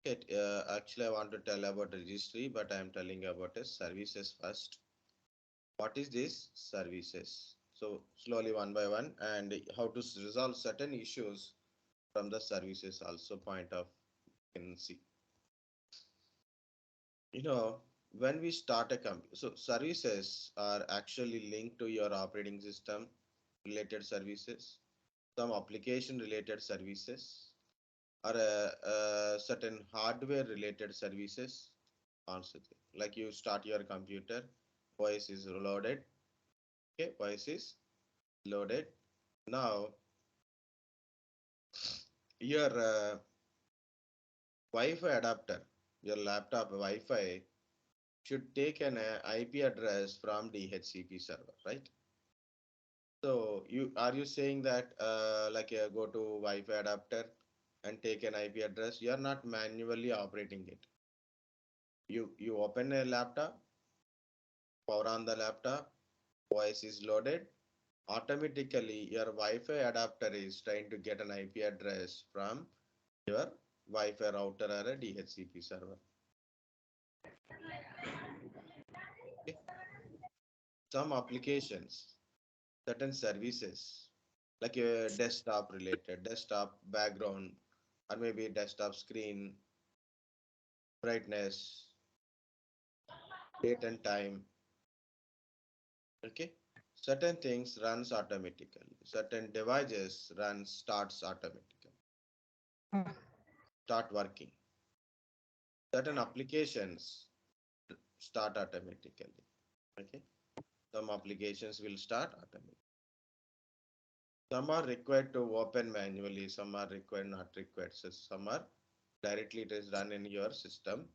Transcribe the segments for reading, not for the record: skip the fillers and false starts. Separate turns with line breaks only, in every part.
Okay, actually, I want to tell about registry, but I am telling about a services first. What is this services? So slowly one by one, and how to resolve certain issues from the services also point of can see. When we start a company, so services are actually linked to your operating system related services, some application related services, or a certain hardware related services. Also, like you start your computer, OS is loaded. Okay, OS is loaded. Now your Wi-Fi adapter, your laptop Wi-Fi should take an IP address from DHCP server, right? So you saying that like go to Wi-Fi adapter and take an IP address? You are not manually operating it. You open a laptop, power on the laptop, OS is loaded. Automatically, your Wi-Fi adapter is trying to get an IP address from your Wi-Fi router or a DHCP server. Okay. Some applications, certain services, like a desktop related, desktop background, or maybe desktop screen, brightness, date and time. Okay. Certain things runs automatically. Certain devices starts automatically, start working. Certain applications start automatically. Okay. Some applications will start automatically. Some are required to open manually, some are required not required. So some are directly it is done in your system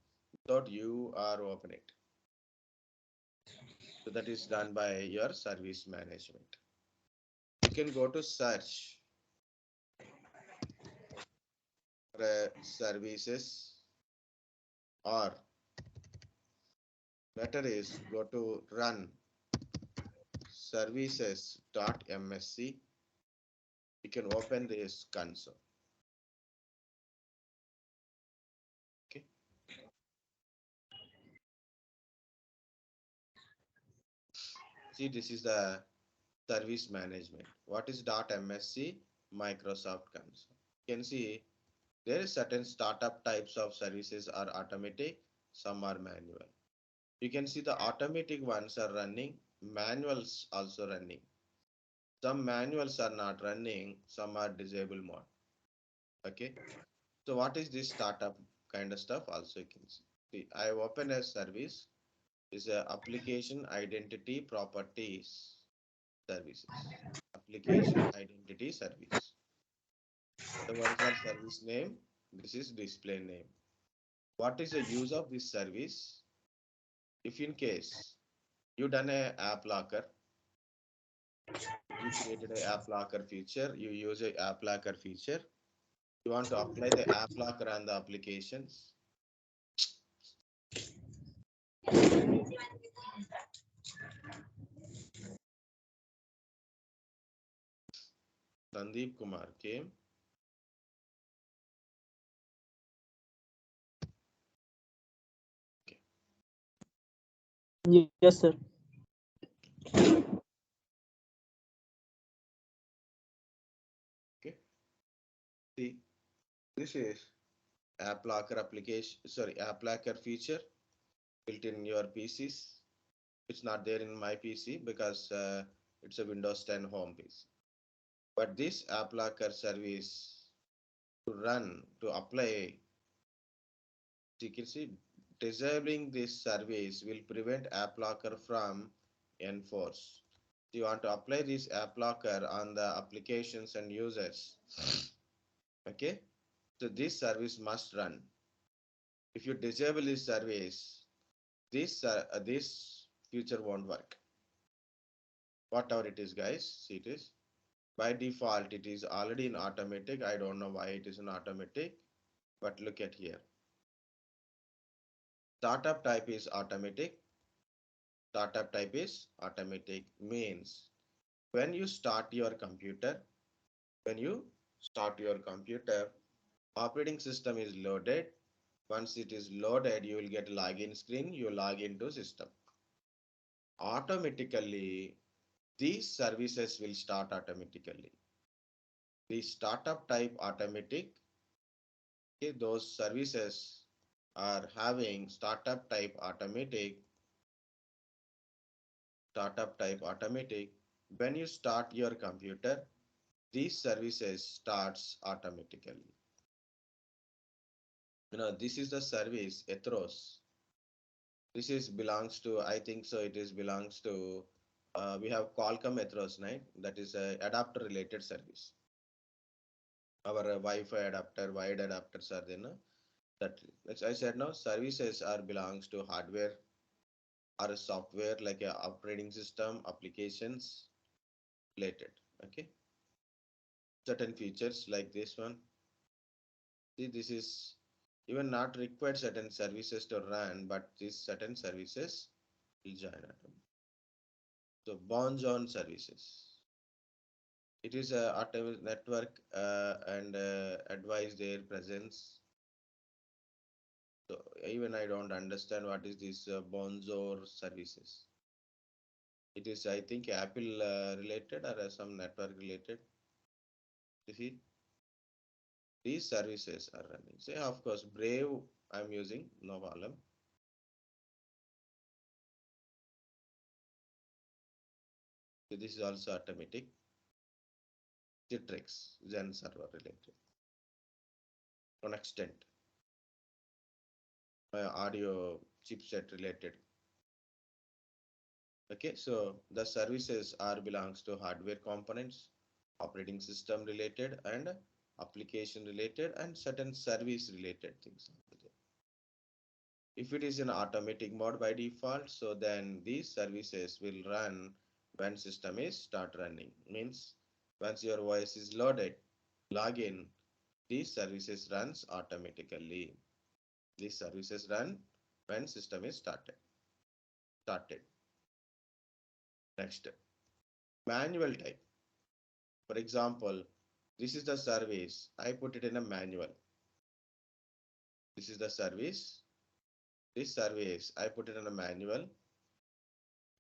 without you or open it. So that is done by your service management. You can go to search for services, or better is go to run services.msc. You can open this console. Okay. See, this is the service management. What is .msc? Microsoft console. You can see there is certain startup types of services are automatic, some are manual. You can see the automatic ones are running, manuals also running. Some manuals are not running, some are disabled mode. Okay. So what is this startup kind of stuff? Also you can see. See, I open a service is a application identity properties services. Application identity service. The one is our service name. This is display name. What is the use of this service? If in case you done a app locker, you created a app locker feature, you use a app locker feature, you want to apply the app locker on the applications. Sandeep Kumar came. Okay.
Yes, sir.
Okay. See, this is app locker application, sorry, app locker feature built in your PCs. It's not there in my PC because it's a Windows 10 home PC. But this app locker service to run, to apply secrecy, disabling this service will prevent app locker from enforce. You want to apply this app locker on the applications and users. Okay, so this service must run. If you disable this service, this feature won't work. Whatever it is, guys, see it is by default it is already in automatic. I don't know why it is in automatic, but look at here. Startup type is automatic. Startup type is automatic means when you start your computer, when you start your computer, operating system is loaded, Once it is loaded, you will get login screen. You log into system. Automatically, these services will start automatically. The startup type automatic, okay, those services are having startup type automatic. When you start your computer, these services starts automatically. This is the service ethos. This is belongs to, I think so, it is belongs to, we have Qualcomm ethos, right? That is a adapter related service. Our Wi-Fi adapter, wired adapters are there, no? That, as I said, no, services are belongs to hardware or a software like a operating system, applications related. Okay, certain features like this one. See, this is even not required certain services to run, but these certain services will join it. So bonds on services. It is a network and advise their presence. So even I don't understand what is this bonds or services. It is, I think, Apple related or some network related. You see, these services are running. Say, of course, Brave I'm using, no problem. So this is also automatic. Citrix, Zen server related. To an extent, audio chipset related. Okay, so the services are belongs to hardware components, operating system related, and application related, and certain service related things. If it is in automatic mode by default, so then these services will run when system is start running. Means once your OS is loaded, login, these services runs automatically. These services run when system is started. Next, manual type. For example, this is the service. I put it in a manual. This is the service. This service, I put it in a manual.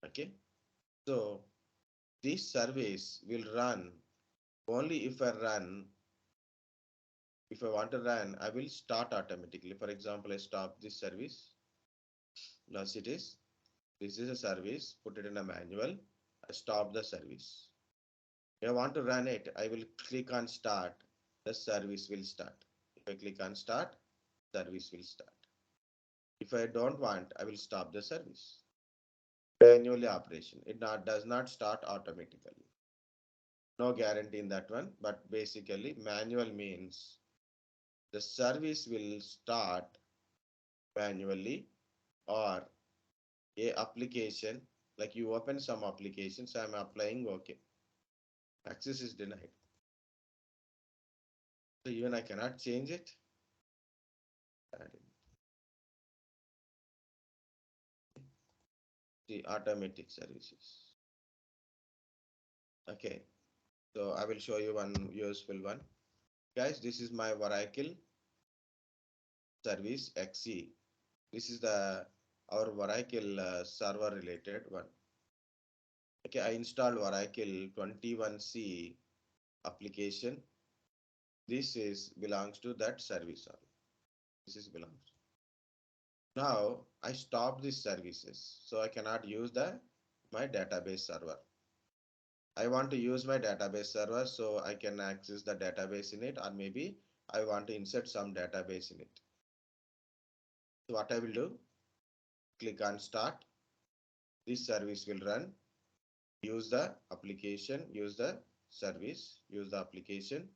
Okay. So this service will run only if I want to run, I will start automatically. For example, I stop this service. Now it is, this is a service, put it in a manual. I stop the service. If I want to run it, I will click on start. The service will start. If I click on start, service will start. If I don't want, I will stop the service. Manually operation. It does not start automatically. No guarantee in that one, but basically manual means the service will start manually, or a application, like you open some applications, I'm applying, okay, access is denied. So even I cannot change it. The automatic services. Okay, so I will show you one useful one. Guys, this is my Oracle service XE. This is the our Oracle server related one. Okay, I installed Oracle 21C application. This is belongs to that service. This is belongs. Now I stop these services, so I cannot use my database server. I want to use my database server so I can access the database in it, or maybe I want to insert some database in it. So what I will do, click on start. This service will run. Use the application, use the service, use the application.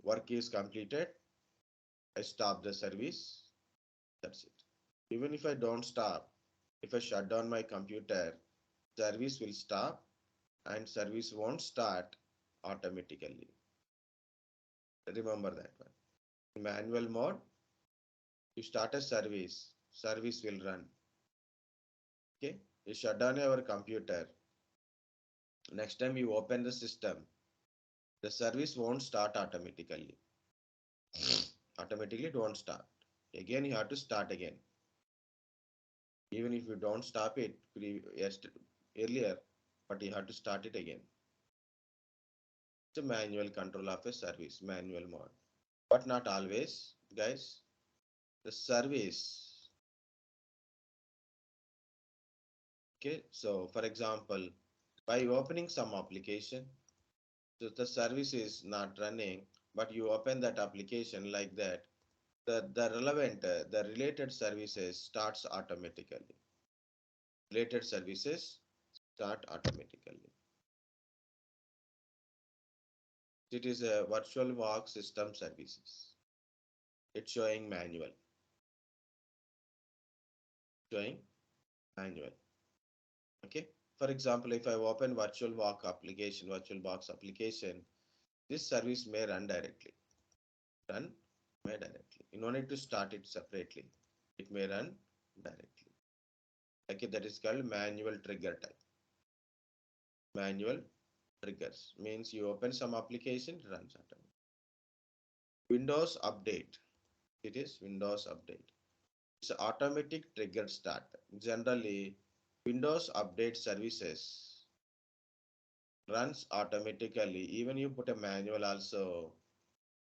Work is completed. I stop the service. That's it. Even if I don't stop, if I shut down my computer, service will stop and service won't start automatically. Remember that one. In manual mode, you start a service, service will run. Okay, you shut down your computer. Next time you open the system, the service won't start automatically. Automatically it won't start. Again, you have to start again. Even if you don't stop it earlier, but you have to start it again. It's a manual control of a service, manual mode. But not always, guys. The service, okay. So, for example, by opening some application, so the service is not running, but you open that application like that, the related services starts automatically. Related services start automatically. It is a virtual work system services. It's showing manual. Okay. For example, if I open virtual box application, this service may run directly. Run may directly. You don't need to start it separately. It may run directly. Okay, that is called manual trigger type. Manual triggers means you open some application, it runs automatically. Windows update. It is Windows update. It's automatic trigger start. Generally, Windows update services runs automatically. Even you put a manual also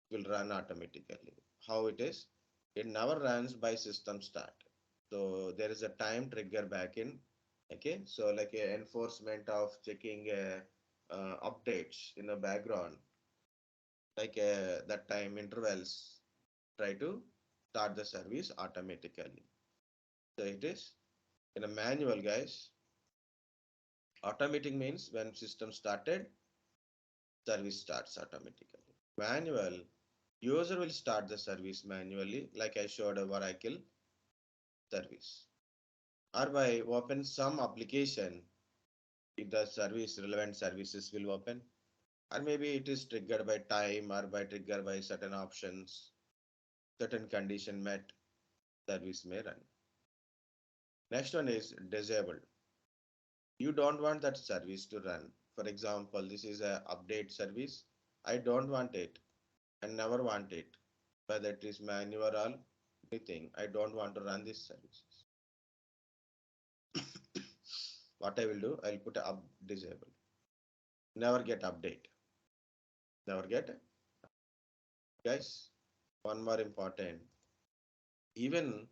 will run automatically. How it is? It never runs by system start. So there is a time trigger back in. Okay, so like a enforcement of checking updates in the background, like that time intervals, try to start the service automatically. So it is in a manual, guys. Automatic means when system started, service starts automatically. Manual, user will start the service manually, like I showed a Oracle service. Or by open some application, if the service relevant services will open. Or maybe it is triggered by time or by triggered by certain options, certain condition met, service may run. Next one is disabled. You don't want that service to run. For example, this is a update service. I don't want it and never want it, whether it is manual or anything. I don't want to run these services. What I will do, I'll put a up disable. Never get update. Never get. Guys, one more important. Even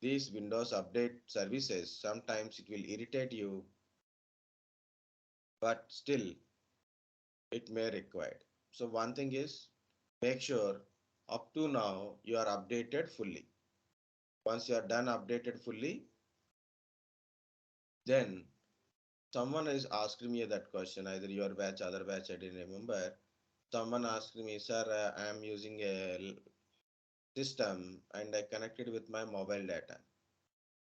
these Windows update services, sometimes it will irritate you, but still it may require. So one thing is, make sure up to now you are updated fully. Once you are done updated fully, then someone is asking me that question, either your batch, other batch, I didn't remember. Someone asked me, sir, I am using a system and I connected with my mobile data.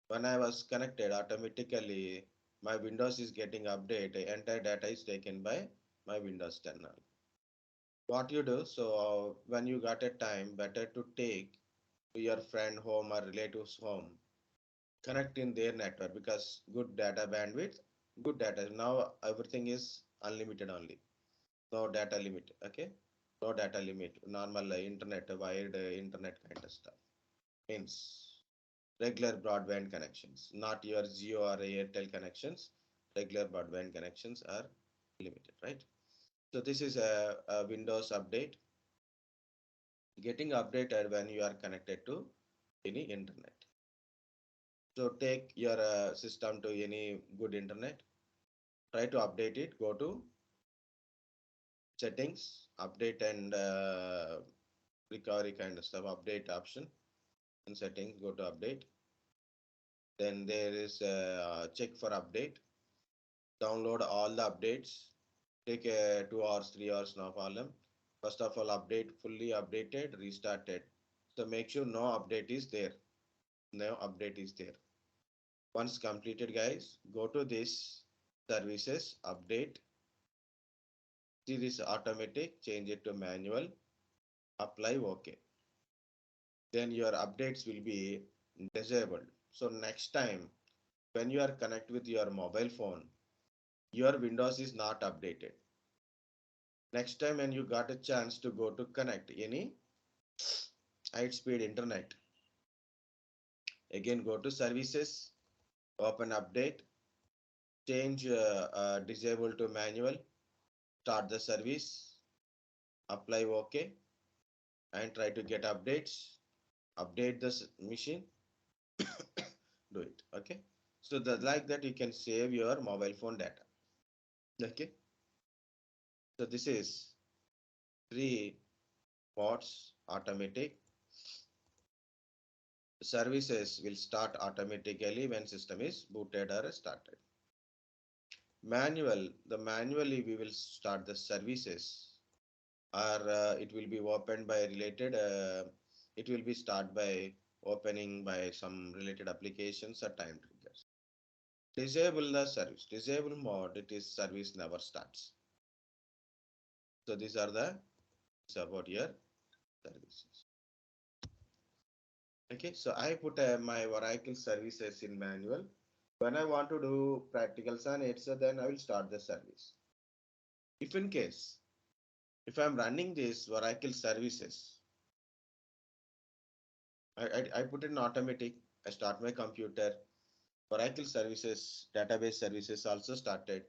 When I was connected, automatically my Windows is getting updated. Entire data is taken by my Windows 10 now. What you do, so when you got a time, better to take to your friend home or relatives home, connect in their network because good data bandwidth, good data. Now everything is unlimited only. No data limit. Okay. No data limit. Normal internet, wired internet kind of stuff. Means regular broadband connections, not your Geo or Airtel connections. Regular broadband connections are limited, right? So this is a Windows update, getting updated when you are connected to any internet. So take your system to any good internet, try to update it, go to settings, update and recovery kind of stuff, update option in settings, go to update. Then there is check for update, download all the updates, take 2 hours, 3 hours, no problem. First of all, update fully updated, restarted. So make sure no update is there. No update is there. Once completed, guys, go to this services, update. See this automatic, change it to manual, apply OK. Then your updates will be disabled. So next time when you are connect with your mobile phone, your Windows is not updated. Next time when you got a chance to go to connect any high speed internet, Again, go to services, open update, change disable to manual, start the service, apply OK, and try to get updates, update this machine, do it. Okay. So like that you can save your mobile phone data. Okay. So this is 3 modes automatic. Services will start automatically when system is booted or started. Manual, the manually we will start the services, or it will be opened by related, it will be start by opening by some related applications or time triggers. Disable the service. Disable mode, it is service never starts. So these are the about your services. Okay, so I put my Oracle services in manual. When I want to do practicals on it, so then I will start the service. If in case, if I'm running this Oracle services, I put in automatic, I start my computer, Oracle services, database services also started.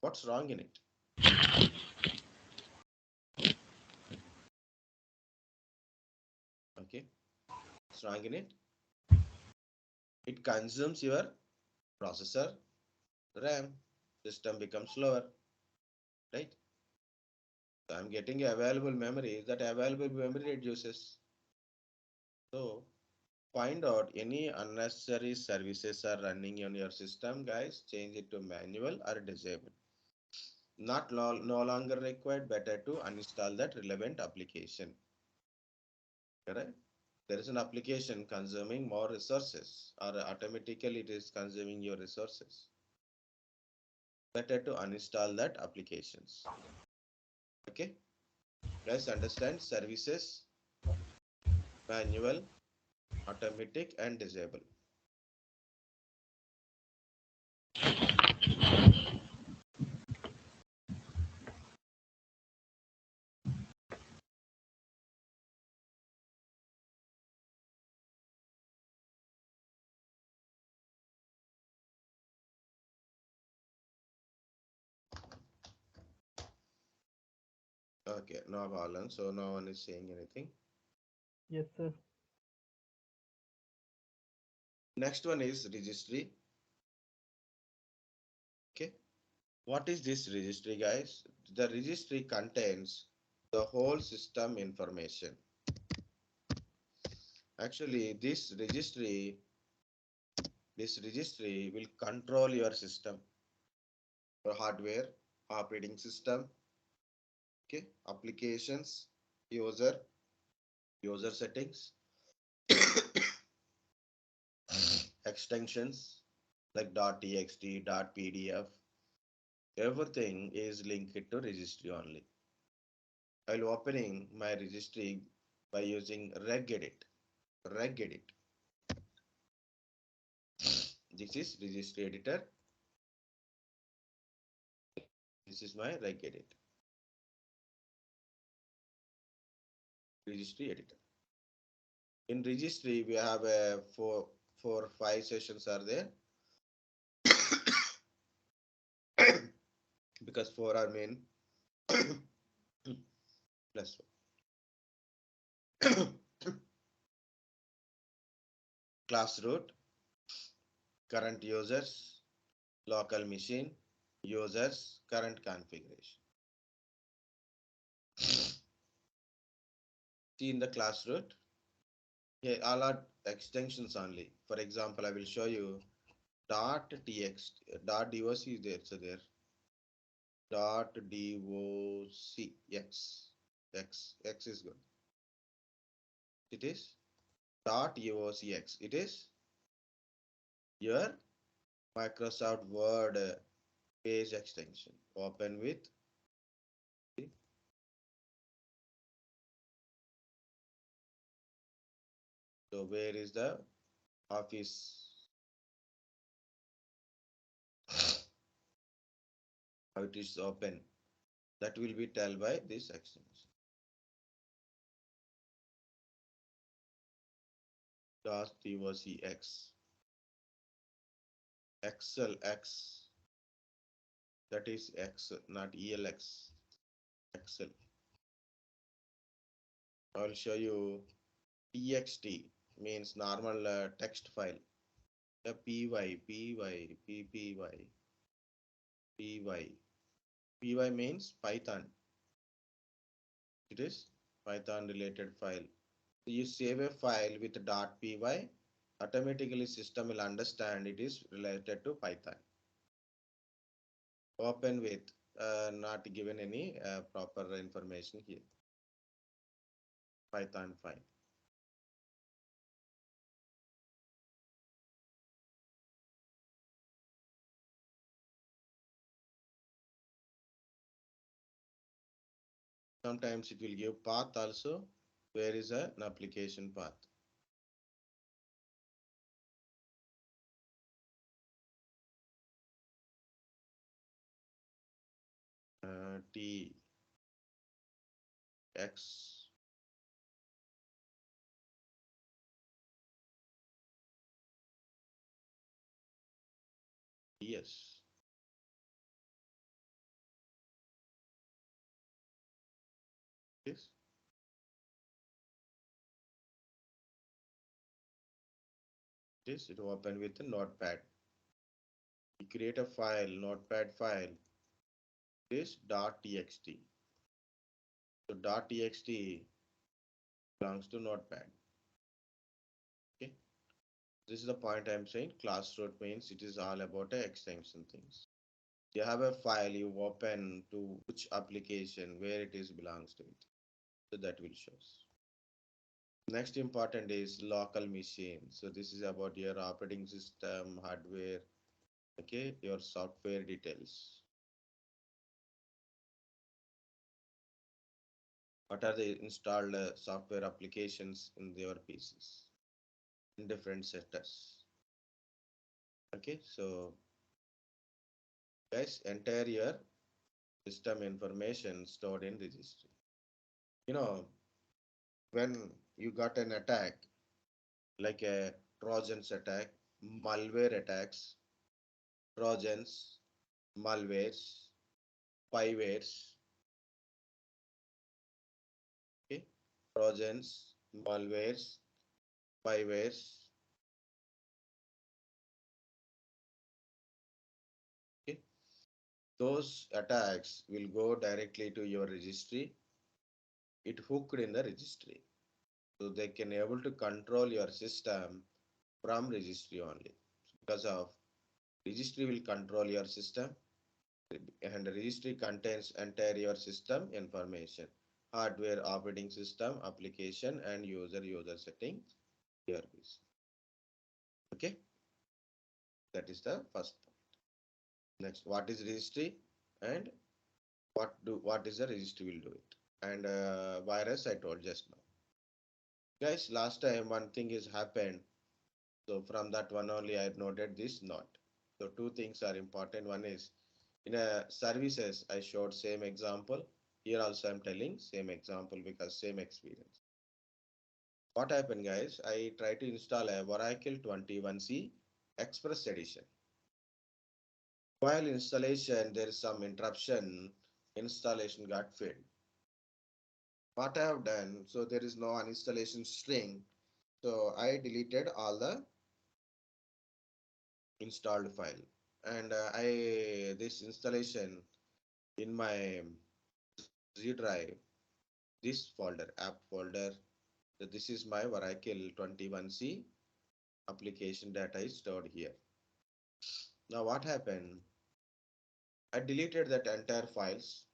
What's wrong in it? Okay, what's wrong in it? It consumes your processor, RAM, system becomes slower, right? So I'm getting available memory, that available memory reduces. So find out any unnecessary services are running on your system, guys, change it to manual or disable. Not no longer required, better to uninstall that relevant application. Correct? There is an application consuming more resources, or automatically it is consuming your resources. Better to uninstall that applications. Okay? Guys, understand services, manual, automatic, and disable. Okay, no problem. So no one is saying anything.
Yes, sir.
Next one is registry. Okay. What is this registry, guys? The registry contains the whole system information. Actually, this registry will control your system, your hardware, operating system, okay, applications, user, user settings, extensions like .txt, .pdf, everything is linked to registry only. While opening my registry by using regedit, regedit. This is registry editor. This is my regedit, registry editor. In registry, we have a four, 5 sessions are there because 4 are main plus 1. Class root, current users, local machine, users, current configuration. See in the class root, here all are extensions only. For example, I will show you .txt, .doc is there, so there .docx, x is good. It is .uox. It is your Microsoft Word page extension. Open with. So where is the office? How it is open? That will be tell by this extension. .docx excel x, that is x, not elx, excel. I'll show you txt means normal text file. The py means Python. It is Python related file. So you save a file with .py, automatically system will understand it is related to Python. Open with not given any proper information here. Python file. Sometimes it will give path also. Where is an application path? T X yes. Yes. This it open with a notepad. You create a file, notepad file. This .txt. So .txt belongs to notepad. Okay. This is the point I'm saying. Class root means it is all about a extension things. You have a file you open to which application where it is belongs to it. So that will show. Next important is local machine. So this is about your operating system, hardware, okay, your software details. What are the installed software applications in your PCs in different setters? Okay, so guys, entire your system information stored in registry. You know, when you got an attack like a Trojans attack, malware attacks, Trojans, malwares, spywares, okay, Trojans, malwares, spywares, okay. Those attacks will go directly to your registry. It hooked in the registry. So they can able to control your system from registry only. Because of registry will control your system and the registry contains entire your system information. Hardware, operating system, application and user setting here is. Okay, that is the first point. Next, what is registry and what is the registry will do it. And virus I told just now. Guys, last time one thing is happened. So from that one only I noted this not. So two things are important. One is in a services I showed same example. Here also I'm telling same example because same experience. What happened guys? I try to install a Oracle 21C Express Edition. While installation there is some interruption. Installation got failed. What I have done, so there is no uninstallation string. So I deleted all the installed file and I this installation in my Z drive, this folder, app folder. So this is my Oracle 21C application data is stored here. Now what happened? I deleted that entire files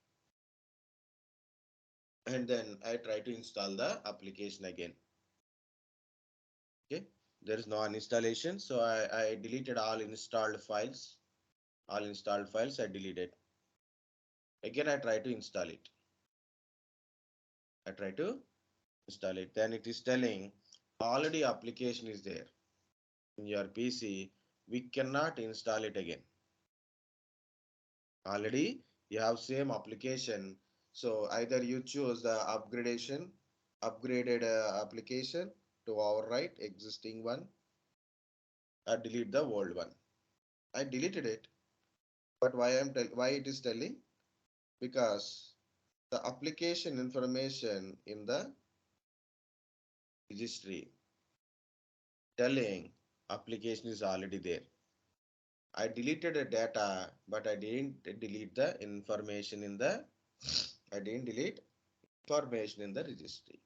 and then I try to install the application again. Okay, there is no installation, so I deleted all installed files. All installed files I deleted. Again I try to install it. I try to install it. Then it is telling already application is there in your PC. We cannot install it again. Already you have same application. So either you choose the upgraded application to overwrite existing one or delete the old one. I deleted it, but why it is telling? Because the application information in the registry telling application is already there. I deleted the data, but I didn't delete the information in the I didn't delete information in the registry.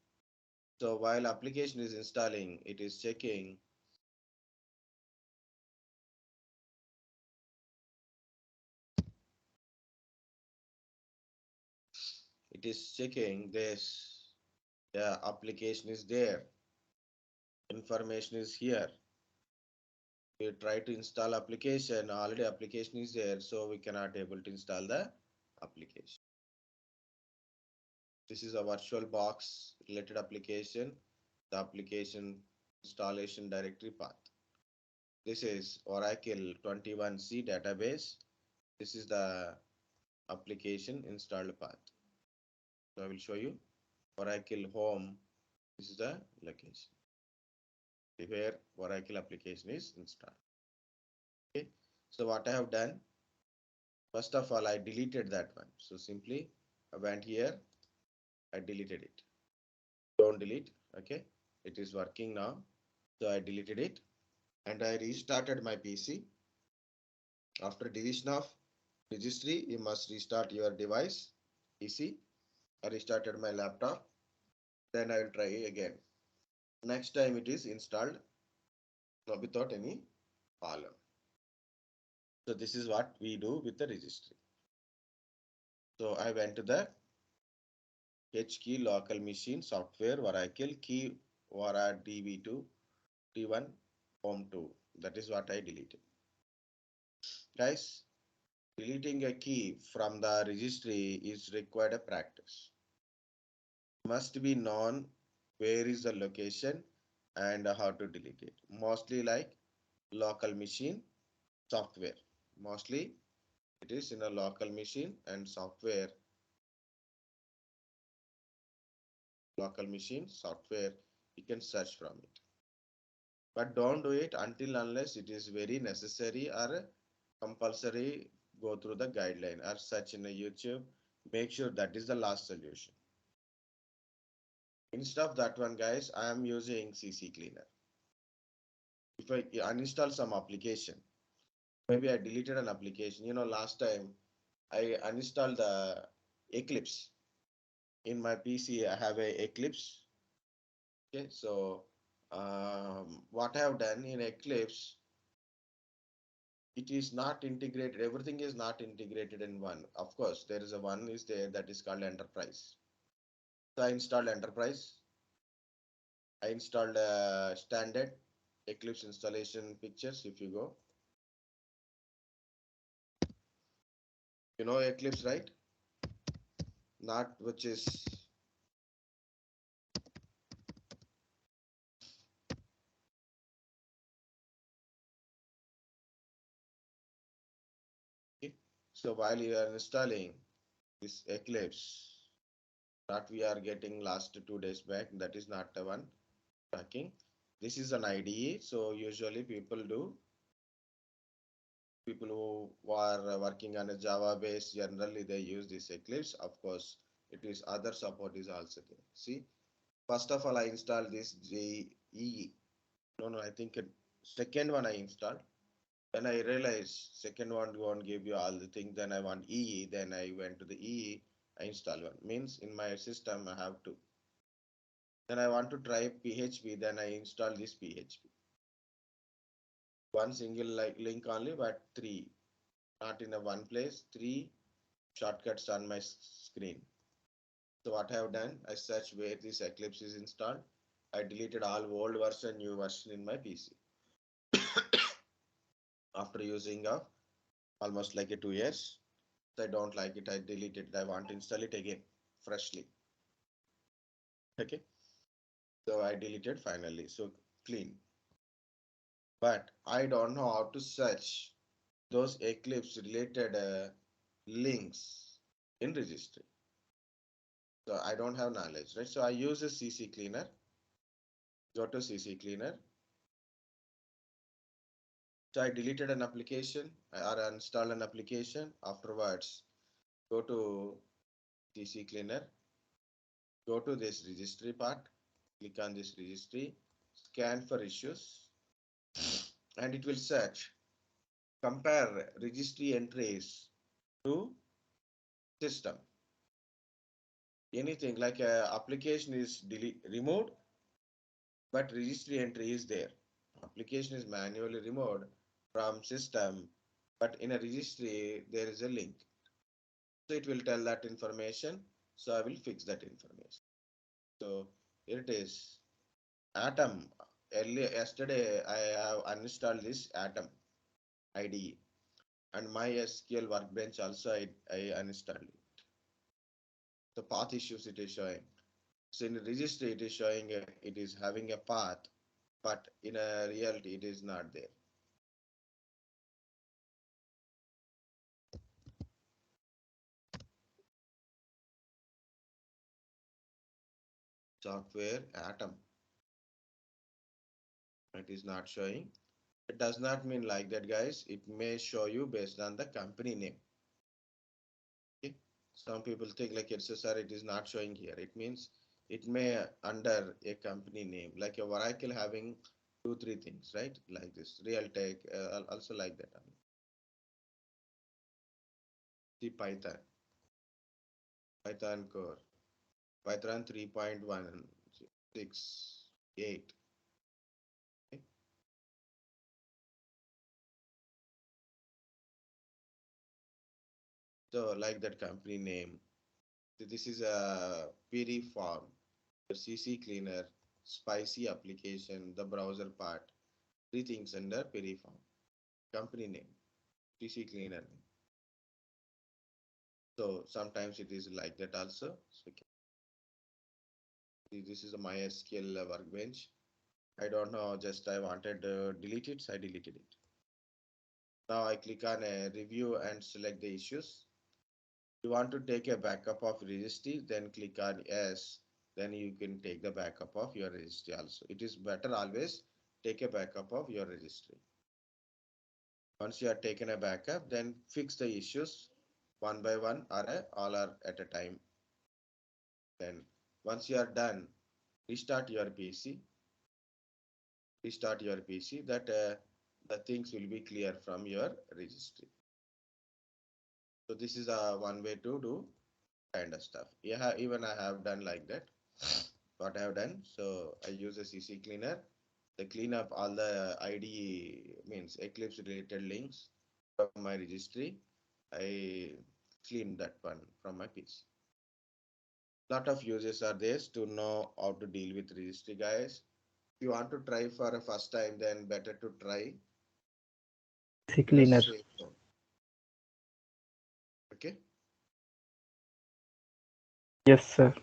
So while application is installing, it is checking this. The application is there, information is here. We try to install application, already application is there, so we cannot able to install the application. This is a virtual box related application, the application installation directory path. This is Oracle 21C database. This is the application installed path. So I will show you Oracle home. This is the location where Oracle application is installed. Okay. So what I have done, first of all, I deleted that one. So simply I went here, I deleted it. Don't delete. Okay. It is working now. So I deleted it and I restarted my PC. After deletion of registry, you must restart your device, PC. I restarted my laptop. Then I will try again. Next time it is installed without any problem. So this is what we do with the registry. So I went to the H key local machine software Oracle key Vara DB2 T1 home 2. That is what I deleted. Guys, deleting a key from the registry is required a practice. Must be known where is the location and how to delete it. Mostly like local machine software. Mostly it is in a local machine and software. Local machine software, you can search from it. But don't do it until unless it is very necessary or compulsory. Go through the guideline or search in a YouTube. Make sure that is the last solution. Instead of that one, guys, I am using CC cleaner. If I uninstall some application, maybe I deleted an application. Last time I uninstalled the Eclipse. In my PC, I have a Eclipse. Okay, so what I have done in Eclipse, it is not integrated. Everything is not integrated in one. Of course, there is a one is there that is called Enterprise. So I installed Enterprise. I installed standard Eclipse installation pictures. If you go, Eclipse, right? Not which is okay. So while you are installing this Eclipse, that we are getting last 2 days back, that is not the one tracking. This is an IDE. So usually people who are working on a Java base, generally they use this Eclipse. Of course, it is other support is also there. See, first of all, I installed this JE. No, I think second one I installed. Then I realized second one won't give you all the things. Then I want EE. Then I went to the EE. I install one. Means in my system I have to. Then I want to try PHP. Then I install this PHP. One single link only, but three. Not in a one place. Three shortcuts on my screen. So what I have done, I searched where this Eclipse is installed. I deleted all old version, new version in my PC. After using almost like a 2 years, I don't like it. I delete it. I want to install it again freshly. Okay. So I deleted finally. So clean. But I don't know how to search those Eclipse related links in registry. So I don't have knowledge, right? So I use a CC cleaner. Go to CC Cleaner. So I deleted an application or installed an application. Afterwards, go to CC Cleaner. Go to this registry part. Click on this registry. Scan for issues, and it will search. Compare registry entries to system. Anything like a application is removed, but registry entry is there. Application is manually removed from system, but in a registry there is a link. So it will tell that information. So I will fix that information. So here it is. Atom. Earlier yesterday I have uninstalled this Atom IDE, and MySQL Workbench also I uninstalled it. The path issues it is showing. So in a registry it is showing it is having a path, but in a reality it is not there. Software Atom. It is not showing. It does not mean like that, guys. It may show you based on the company name. Okay. Some people think like it's a sir, it is not showing here. It means it may under a company name, like a Oracle having 2, 3 things, right? Like this, Realtek, also like that. The Python core, Python 3.168. Okay. So like that company name. So this is a PD form, CC cleaner, spicy application, the browser part, 3 things under PD form, company name, CC cleaner. So sometimes it is like that also. So this is a MySQL workbench. I don't know, just I wanted to delete it, so I deleted it. Now I click on a review and select the issues. You want to take a backup of registry, then click on yes. Then you can take the backup of your registry also. It is better always take a backup of your registry. Once you have taken a backup, then fix the issues one by one or all are at a time. Then once you are done, restart your PC. Restart your PC. That the things will be clear from your registry. So this is a one way to do kind of stuff. Yeah, even I have done like that. What I have done, so I use a CC cleaner. They clean up all the IDE means Eclipse related links from my registry. I clean that one from my PC. Lot of uses are there to know how to deal with registry, guys. If you want to try for a first time, then better to try
CC
in a
cleaner.
safe zone. Okay.
Yes, sir.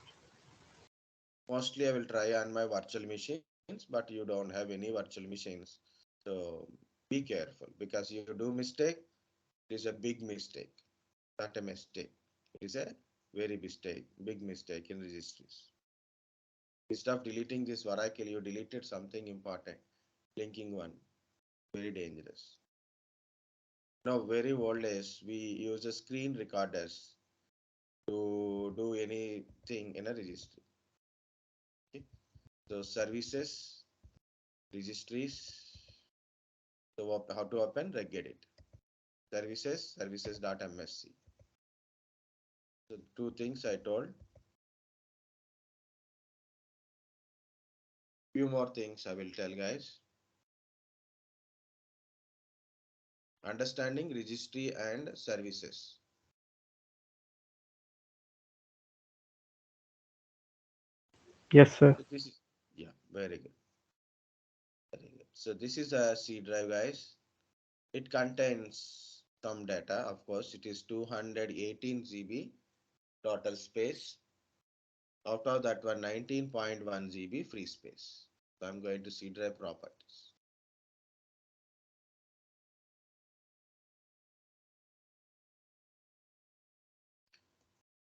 Mostly I will try on my virtual machines, but you don't have any virtual machines. So be careful because you do mistake, it is a big mistake, not a mistake. It is a very big mistake in registries. Instead of deleting this Oracle, you deleted something important, linking one, very dangerous. Now, very old days, we use a screen recorders to do anything in a registry. Okay? So services, registries, so how to open regedit. Services.msc. So 2 things I told. Few more things I will tell, guys. Understanding registry and services.
Yes, sir.
So this is, yeah, very good. Very good. So this is a C drive, guys. It contains some data. Of course, it is 218 GB total space. Out of that one, 19.1 GB free space. So I'm going to C drive properties.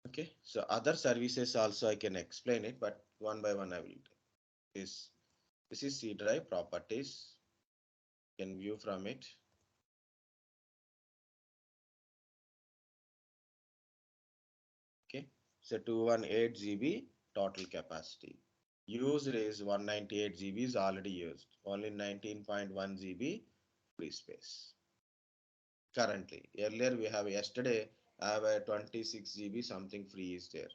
Okay, so other services also I can explain it, but one by one I will do this. This is C drive properties. You can view from it. Okay. So 218 GB total capacity. Used is 198 GB is already used. Only 19.1 GB free space. Currently. Earlier we have yesterday I have a 26 GB something free is there.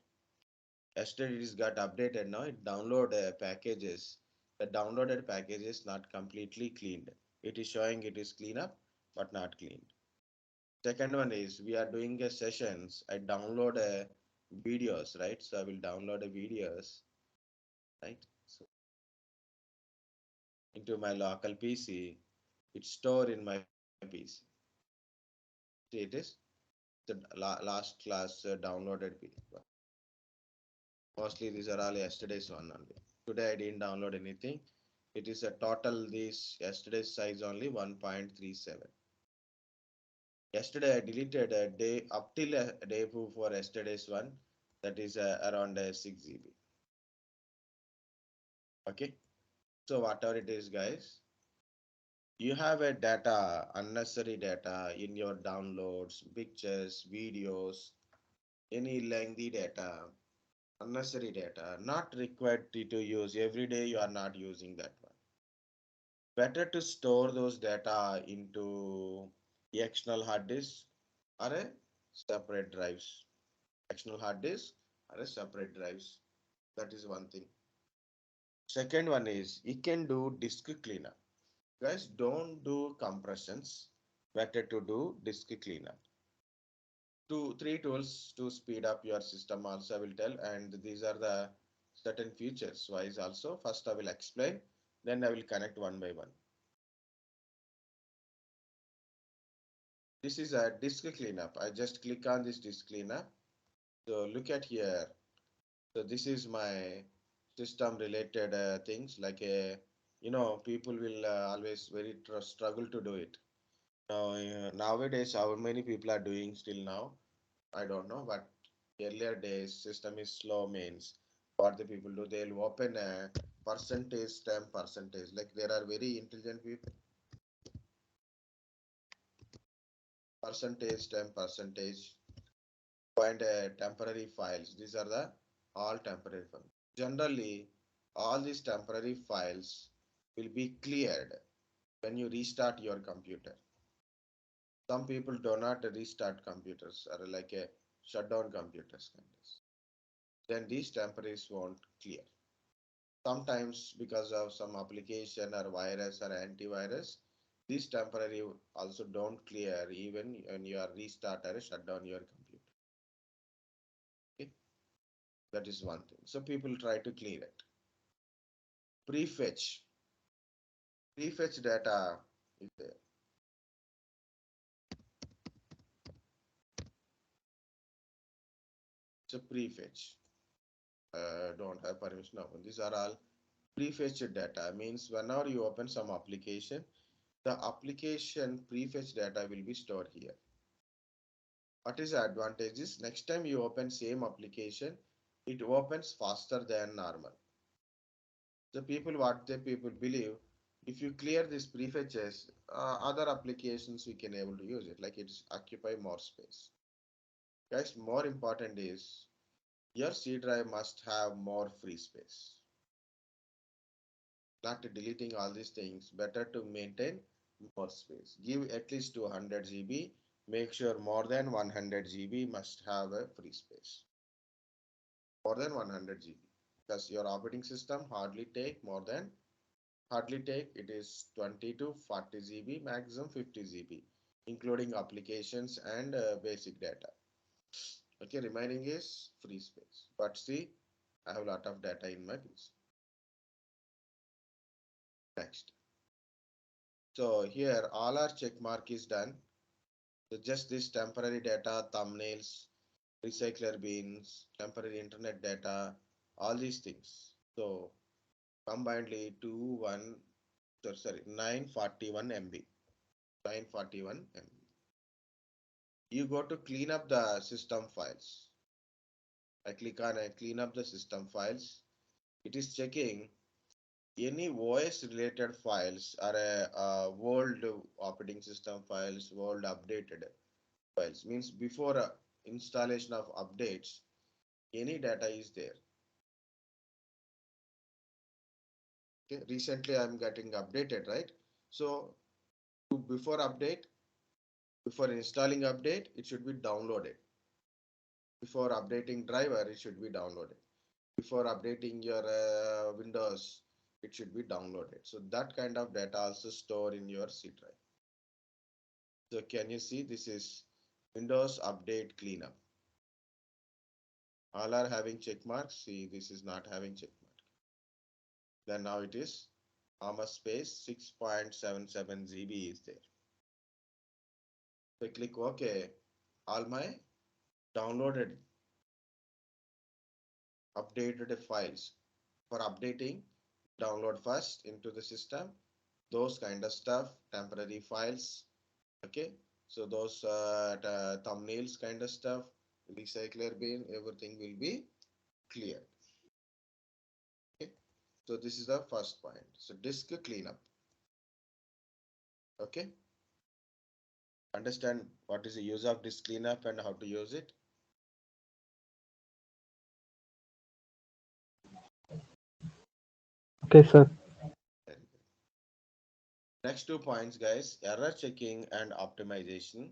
Yesterday it is got updated now. It download packages. The downloaded package is not completely cleaned. It is showing it is clean up but not cleaned. Second one is we are doing a sessions. I download a videos, right? So I will download a videos, right? So into my local PC. It's stored in my PC. See it is the last class downloaded video. Mostly these are all yesterday's one only. Today I didn't download anything. It is a total this yesterday's size only 1.37. Yesterday I deleted a day up till a day for yesterday's one. That is around 6 GB. Okay. So whatever it is, guys, you have a data, unnecessary data in your downloads, pictures, videos, any lengthy data, unnecessary data, not required to use. Every day you are not using that one. Better to store those data into external hard disk or a separate drives. External hard disk or a separate drives. That is one thing. Second one is you can do disk cleanup. Guys, don't do compressions. Better to do disk cleanup. Three tools to speed up your system also I will tell, and these are the certain features wise also. First I will explain, then I will connect one by one. This is a disk cleanup. I just click on this disk cleanup. So look at here. So this is my system related things like a, people will always very struggle to do it. Now, nowadays, how many people are doing still now? I don't know, but earlier days, system is slow means what the people do, they'll open a percentage, temp percentage. Like there are very intelligent people, percentage, temp percentage, find temporary files. These are the all temporary files. Generally, all these temporary files will be cleared when you restart your computer. Some people do not restart computers or like a shutdown computers. Then these temporaries won't clear. Sometimes because of some application or virus or antivirus, these temporary also don't clear even when you are restart or shut down your computer. Okay? That is one thing. So people try to clear it. Prefetch. Prefetch data is there. So prefetch. Don't have permission. No, these are all prefetched data. Means whenever you open some application, the application prefetch data will be stored here. What is the advantages? Next time you open same application, it opens faster than normal. The people, what the people believe, if you clear these prefetches, other applications we can able to use it, like it's occupy more space. Guys, more important is your C drive must have more free space. Not deleting all these things, better to maintain more space. Give at least 200 GB. Make sure more than 100 GB must have a free space. More than 100 GB. Because your operating system hardly take it is 20 to 40 GB, maximum 50 GB, including applications and basic data. Okay, remaining is free space. But see, I have a lot of data in my PC. Next. So here all our check mark is done. So just this temporary data, thumbnails, recycler bins, temporary internet data, all these things. So combinedly 941 MB. 941 MB. You go to clean up the system files. I click on clean up the system files. It is checking any OS related files are world operating system files, world updated files. Means before installation of updates, any data is there. Okay, recently I'm getting updated, right? So before update, before installing update, it should be downloaded. Before updating driver, it should be downloaded. Before updating your Windows, it should be downloaded. So that kind of data also stored in your C drive. So can you see this is Windows update cleanup. All are having check marks. See, this is not having check mark. Then now it is comma space 6.77 GB is there. So click OK. All my downloaded updated files. For updating, download first into the system. Those kind of stuff, temporary files. Okay. So those thumbnails kind of stuff, recycler bin, everything will be clear. Okay. So this is the first point. So disk cleanup. Okay. Understand what is the use of disk cleanup and how to use it.
Okay, sir.
Next 2 points, guys, error checking and optimization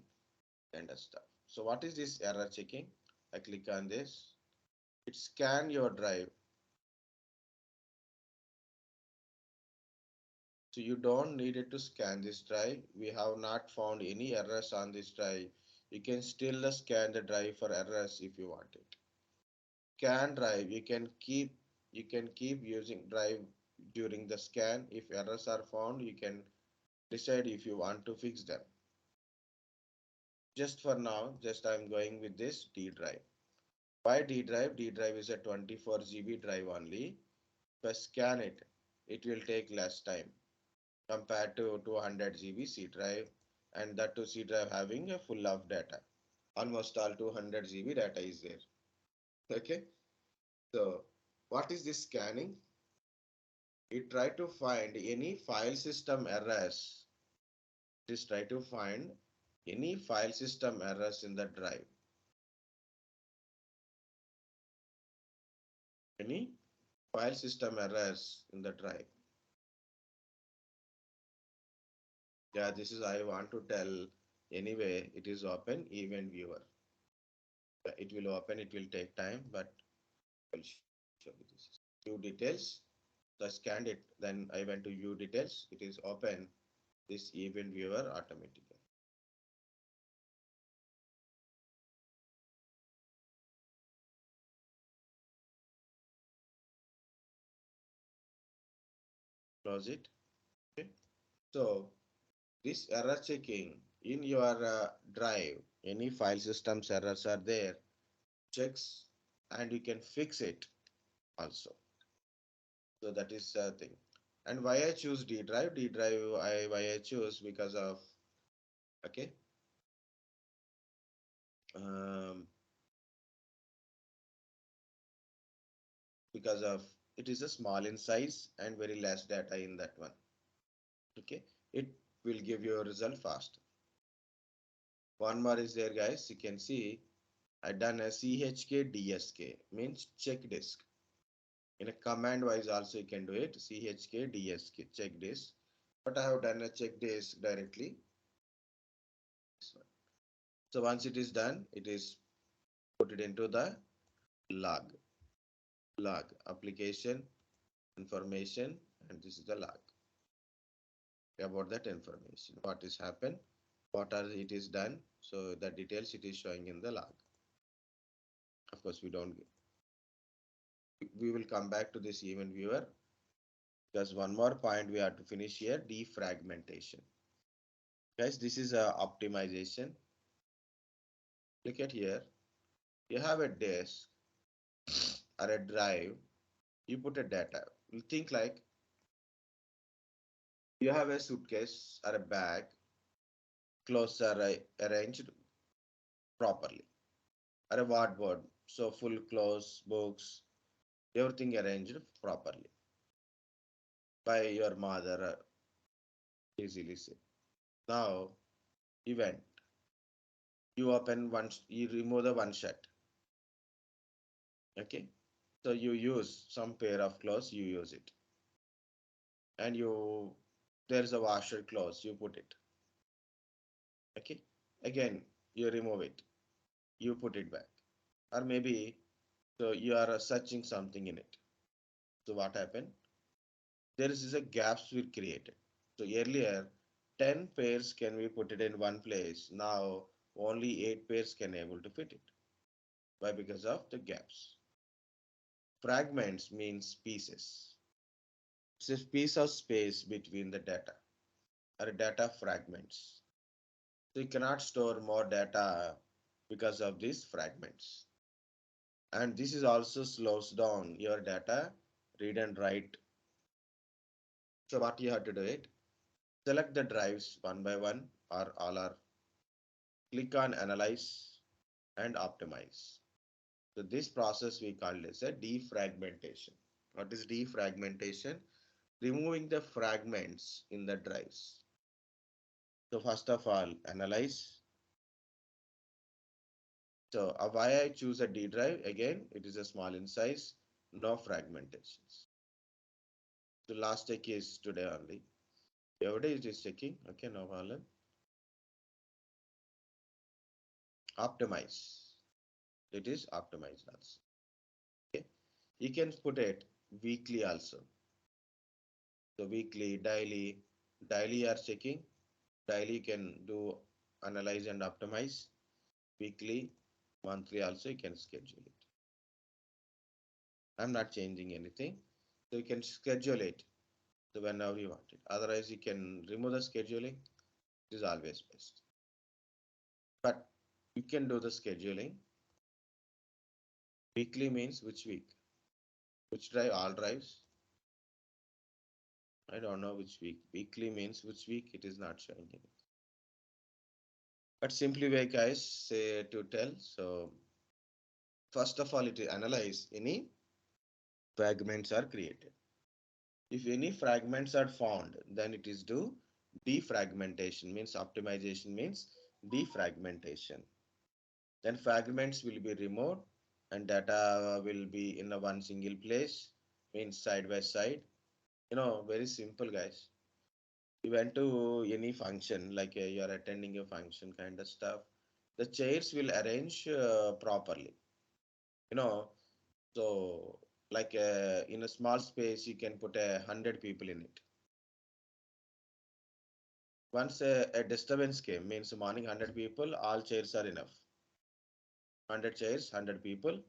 kind of stuff. So what is this error checking? I click on this. It scan your drive. So you don't need it to scan this drive. We have not found any errors on this drive. You can still scan the drive for errors if you want it. Scan drive, you can keep using drive during the scan. If errors are found, you can decide if you want to fix them. Just for now, just I'm going with this D drive. Why D drive? D drive is a 24 GB drive only. If I scan it, it will take less time compared to 200 GB C drive, and that to C drive having a full of data. Almost all 200 GB data is there. Okay. So what is this scanning? It try to find any file system errors. Just try to find any file system errors in the drive. Any file system errors in the drive. Yeah, this is I want to tell. Anyway, it is open event viewer. It will open, it will take time, but I'll show you this. View details. So I scanned it, then I went to view details. It is open this event viewer automatically. Close it. Okay. So this error checking in your drive, any file systems errors are there, checks, and you can fix it also. So that is a thing. And why I choose D drive? D drive, why I choose because of, okay, um, because of it is a small in size and very less data in that one. Okay, it will give you a result fast. One more is there, guys. You can see I done a chk dsk means check disk. In a command wise also you can do it. Chk dsk check disk, but I have done a check disk directly. So once it is done, it is put it into the log application information, and this is the log about that information. What is happened, what are it is done. So the details it is showing in the log. Of course, we will come back to this event viewer. There's one more point we have to finish here, defragmentation. Guys, this is a optimization. Look at here. You have a disk or a drive. You put a data. You think like you have a suitcase or a bag. Clothes are arranged properly. Or a wardrobe. So full clothes, books, everything arranged properly. by your mother, easily say. Now, event. You open one, you remove the one shot. Okay. So you use some pair of clothes, you use it. And you, there's a washer clothes, you put it. Okay. Again, you remove it. You put it back. Or maybe, so you are searching something in it. So what happened? There is a gaps we created. So earlier, 10 pairs can be put it in one place. Now only 8 pairs can able to fit it. Why? Because of the gaps. Fragments means pieces. It's a piece of space between the data or data fragments. So you cannot store more data because of these fragments. And this is also slows down your data read and write. So what you have to do it, select the drives one by one or all are, click on analyze and optimize. So this process we call as a defragmentation. What is defragmentation? Removing the fragments in the drives. So first of all, analyze. So why I choose a D drive? Again, it is a small in size, no fragmentations. The last check is today only. Every day it is checking. Okay, no problem. Optimize. It is optimized also. Okay. You can put it weekly also. So weekly, daily, daily are checking. Daily can do analyze and optimize. Weekly, monthly also you can schedule it. I'm not changing anything. So you can schedule it so whenever you want it. Otherwise, you can remove the scheduling. It is always best. But you can do the scheduling. Weekly means which week? Which drive? All drives? I don't know which week. Weekly means which week? It is not showing anything. But simply way guys say to tell. So first of all, it is analyze any fragments are created. If any fragments are found, then it is do defragmentation means optimization means defragmentation. Then fragments will be removed and data will be in a one single place means side by side. Very simple guys. You went to any function like you are attending a function kind of stuff. The chairs will arrange properly. You know, so like in a small space you can put 100 people in it. Once a disturbance came, means morning 100 people, all chairs are enough. 100 chairs, 100 people,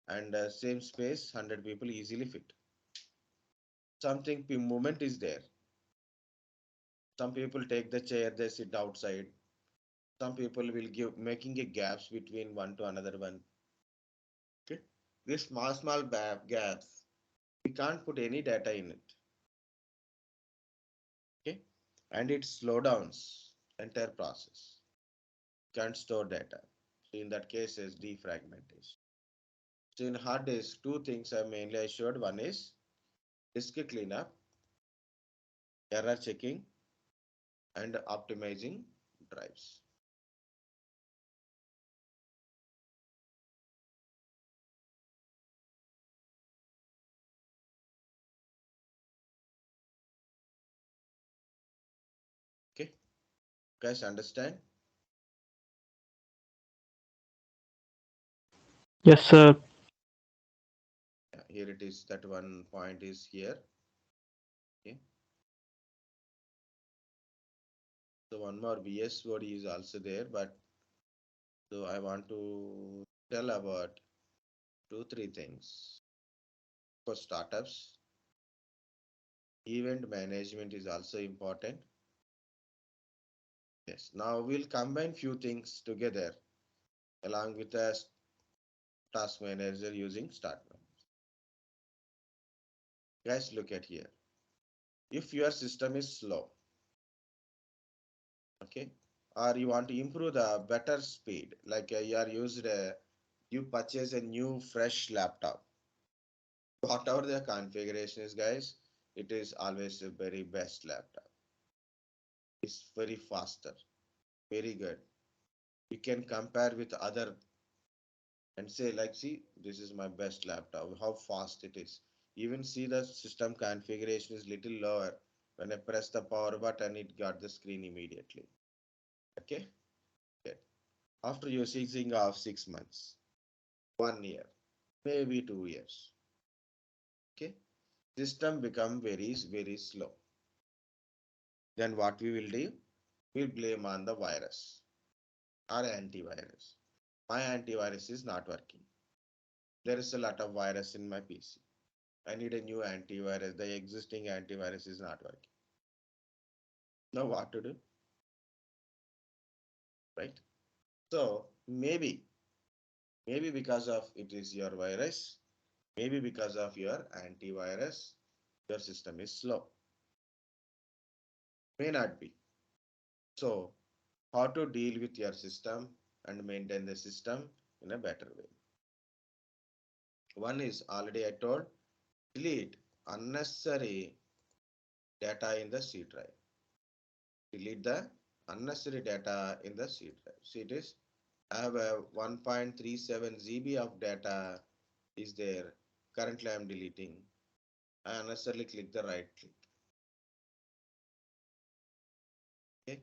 and same space, 100 people easily fit. Something movement is there. Some people take the chair, they sit outside. Some people will give making a gaps between one to another one. Okay, these small gaps, we can't put any data in it. Okay, and it slow downs entire process. Can't store data. So in that case, is defragmentation. So in hard disk, two things are mainly I showed. One is disk cleanup, error checking, and optimizing drives. Okay, guys, understand?
Yes, sir.
Yeah, here it is. That one point is here. Okay, so one more VSOD is also there, but so I want to tell about two, three things. For startups, event management is also important. Yes, now we'll combine few things together along with a task manager using start manager. Guys, look at here. If your system is slow, okay, or you want to improve the better speed, like you are used, you purchase a new fresh laptop, whatever the configuration is, guys, it is always a very best laptop. It's very faster, very good. You can compare with other and say like, see, this is my best laptop, how fast it is. Even see the system configuration is little lower. When I press the power button, it got the screen immediately. Okay, good. After using of 6 months, 1 year, maybe 2 years, okay, system become very slow. Then what we will do? We'll blame on the virus or antivirus. My antivirus is not working. There is a lot of virus in my PC. I need a new antivirus. The existing antivirus is not working. Now what to do? Right? So maybe because of it is your virus, maybe because of your antivirus, your system is slow. May not be. So how to deal with your system and maintain the system in a better way? One is already I told, delete unnecessary data in the C drive. Delete the unnecessary data in the C drive. See it is, I have a 1.37 GB of data is there. Currently I am deleting. I unnecessarily click the right click. Okay.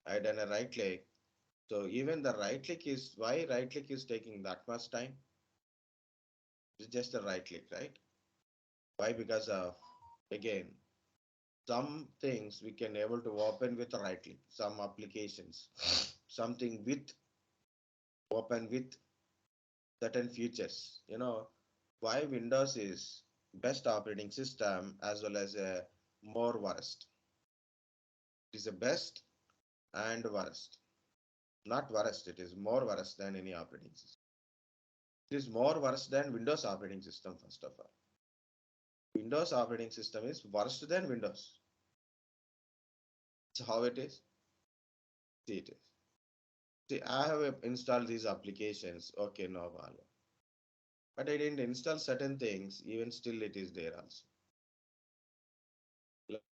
I done a right click. So even the right click is, why right click is taking that much time? It's just a right click, right? Why? Because of, again, some things we can able to open with a right click. Some applications, something with open with certain features. Why Windows is best operating system as well as a more worst. It is a best and worst. Not worst, it is more worse than any operating system. It is more worse than Windows operating system, first of all. Windows operating system is worse than Windows. So how it is? See it is. See, I have installed these applications. Okay, no problem. But I didn't install certain things, even still it is there also.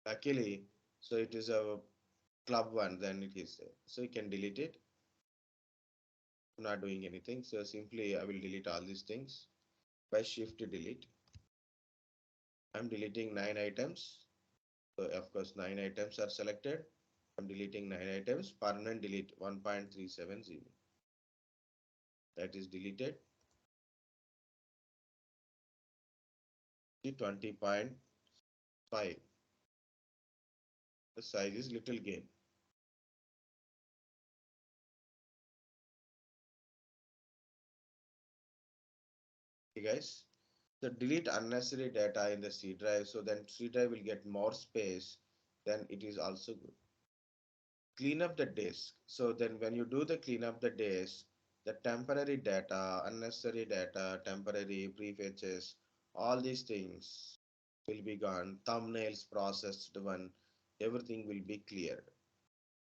Luckily, so it is a club one, then it is there. So you can delete it. I'm not doing anything. So simply I will delete all these things by shift delete. I'm deleting 9 items. So of course 9 items are selected. I'm deleting 9 items. Permanent delete 1.37 GB. That is deleted. 20.5. The size is little gain. Okay, guys. So delete unnecessary data in the C drive. So then C drive will get more space. Then it is also good. Clean up the disk. So then when you do the clean up the disk, the temporary data, unnecessary data, temporary prefetches, all these things will be gone. Thumbnails processed one, everything will be cleared.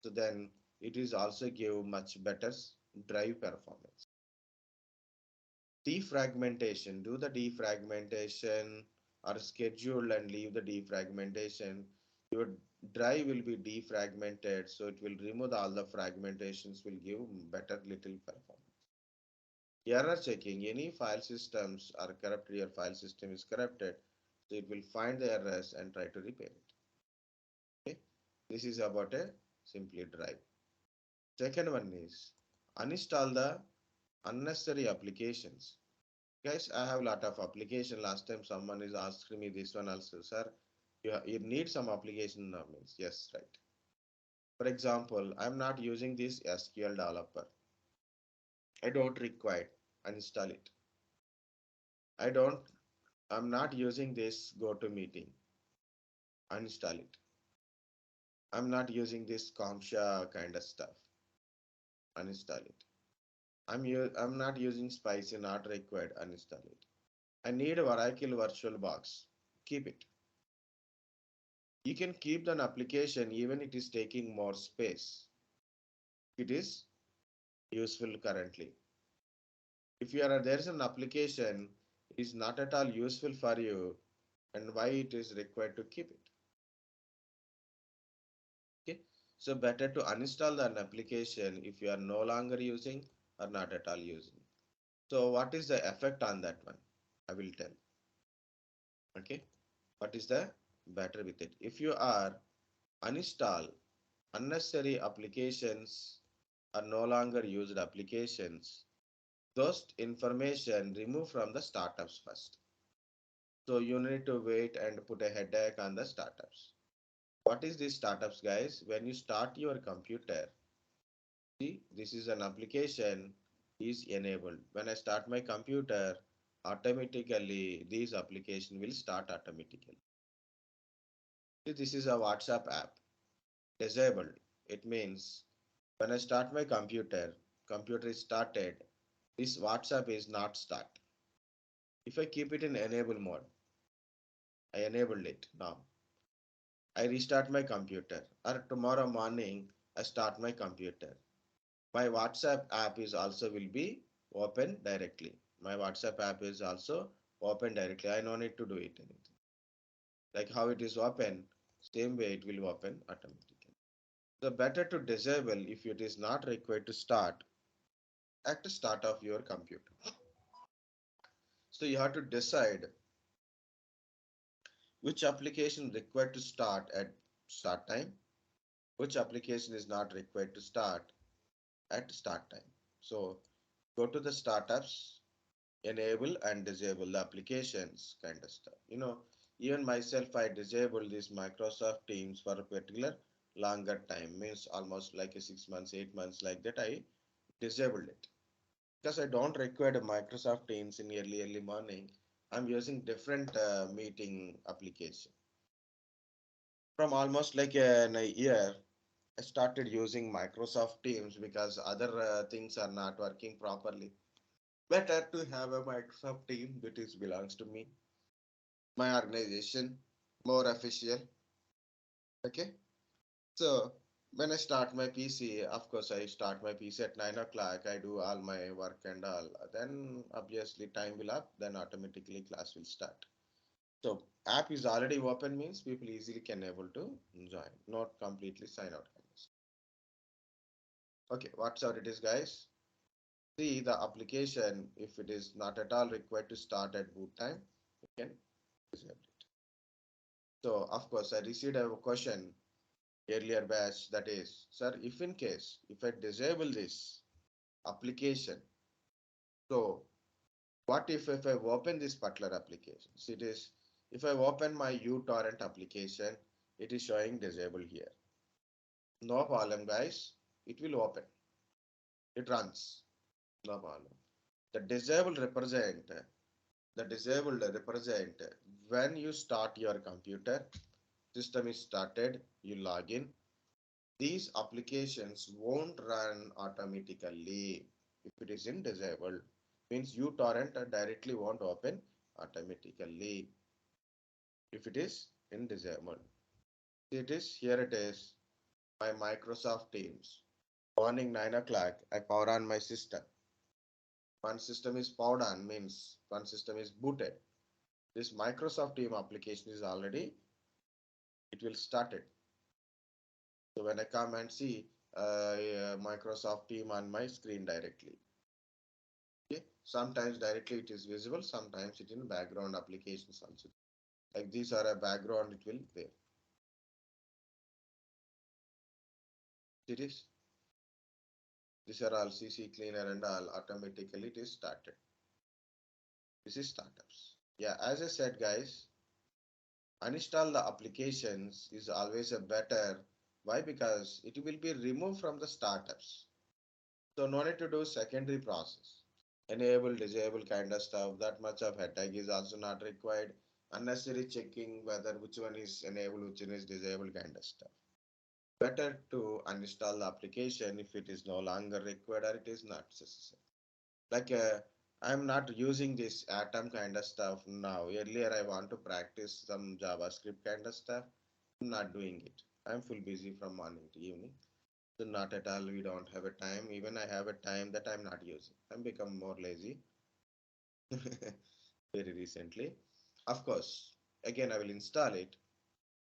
So then it is also give much better drive performance. Defragmentation, do the defragmentation or schedule and leave the defragmentation. Your drive will be defragmented, so it will remove all the fragmentations, will give better little performance. Error checking, any file systems are corrupted, your file system is corrupted, so it will find the errors and try to repair it. Okay, this is about a simply drive. Second one is uninstall the unnecessary applications. Guys, I have a lot of application. Last time someone is asking me this one also, sir. You need some application now means yes, right. For example, I'm not using this SQL developer. I don't require uninstall it. I don't. I'm not using this go to meeting. Uninstall it. I'm not using this Comsha kind of stuff. Uninstall it. I'm not using Spicy. Not required. Uninstall it. I need a Oracle virtual box. Keep it. You can keep an application even it is taking more space. It is useful currently. If there is an application is not at all useful for you, and why it is required to keep it. Okay, so better to uninstall an application if you are no longer using or not at all using. So what is the effect on that one? I will tell. Okay, what is the better with it? If you are uninstall unnecessary applications or no longer used applications, those information remove from the startups first. So you need to wait and put a headache on the startups. What is these startups, guys? When you start your computer, see, this is an application is enabled. When I start my computer, automatically these application will start automatically. See, this is a WhatsApp app. Disabled. It means when I start my computer is started, this WhatsApp is not start. If I keep it in enable mode, I enabled it now. I restart my computer or tomorrow morning I start my computer. My WhatsApp app is also will be open directly. My WhatsApp app is also open directly. I no need to do it anything. Like how it is open, same way it will open automatically. So better to disable if it is not required to start at the start of your computer. So you have to decide which application required to start at start time, which application is not required to start at start time. So go to the startups, enable and disable the applications kind of stuff. Even myself, I disable this Microsoft Teams for a particular longer time, means almost like a 6 months, 8 months like that. I disabled it because I don't require the Microsoft Teams in early morning. I'm using different meeting application. From almost like a year, I started using Microsoft Teams because other things are not working properly. Better to have a Microsoft team that is belongs to me, my organization, more official. Okay. So when I start my PC, of course I start my PC at 9 o'clock. I do all my work and all. Then obviously time will up. Then automatically class will start. So app is already open means people easily can able to join, not completely sign out. Okay, what's out it is, guys? See the application, if it is not at all required to start at boot time, you can disable it. So of course I received a question earlier batch, that is, sir, if in case if I disable this application, so what if I open this particular application? So it is, if I open my uTorrent application, it is showing disabled here. No problem, guys. It will open. It runs. No problem. The disabled represent when you start your computer, system is started, you log in. These applications won't run automatically. If it is in disabled, means uTorrent directly won't open automatically. If it is in disabled, it is here. It is my Microsoft Teams. Morning 9 o'clock, I power on my system. One system is powered on means one system is booted. This Microsoft Team application is already, it will start it. So when I come and see Microsoft Team on my screen directly. Okay. Sometimes directly it is visible, sometimes it in background applications also. Like these are a background, it will there. It is. These are all CC cleaner and all automatically it is started. This is startups. Yeah, as I said, guys, uninstall the applications is always a better. Why? Because it will be removed from the startups. So no need to do secondary process. Enable, disable kind of stuff. That much of headache is also not required. Unnecessary checking whether which one is enabled, which one is disabled kind of stuff. Better to uninstall the application if it is no longer required or it is not necessary. Like I'm not using this Atom kind of stuff now. Earlier I want to practice some JavaScript kind of stuff. I'm not doing it. I'm full busy from morning to evening. So not at all. We don't have a time. Even I have a time that I'm not using. I'm become more lazy very recently. Of course. Again, I will install it.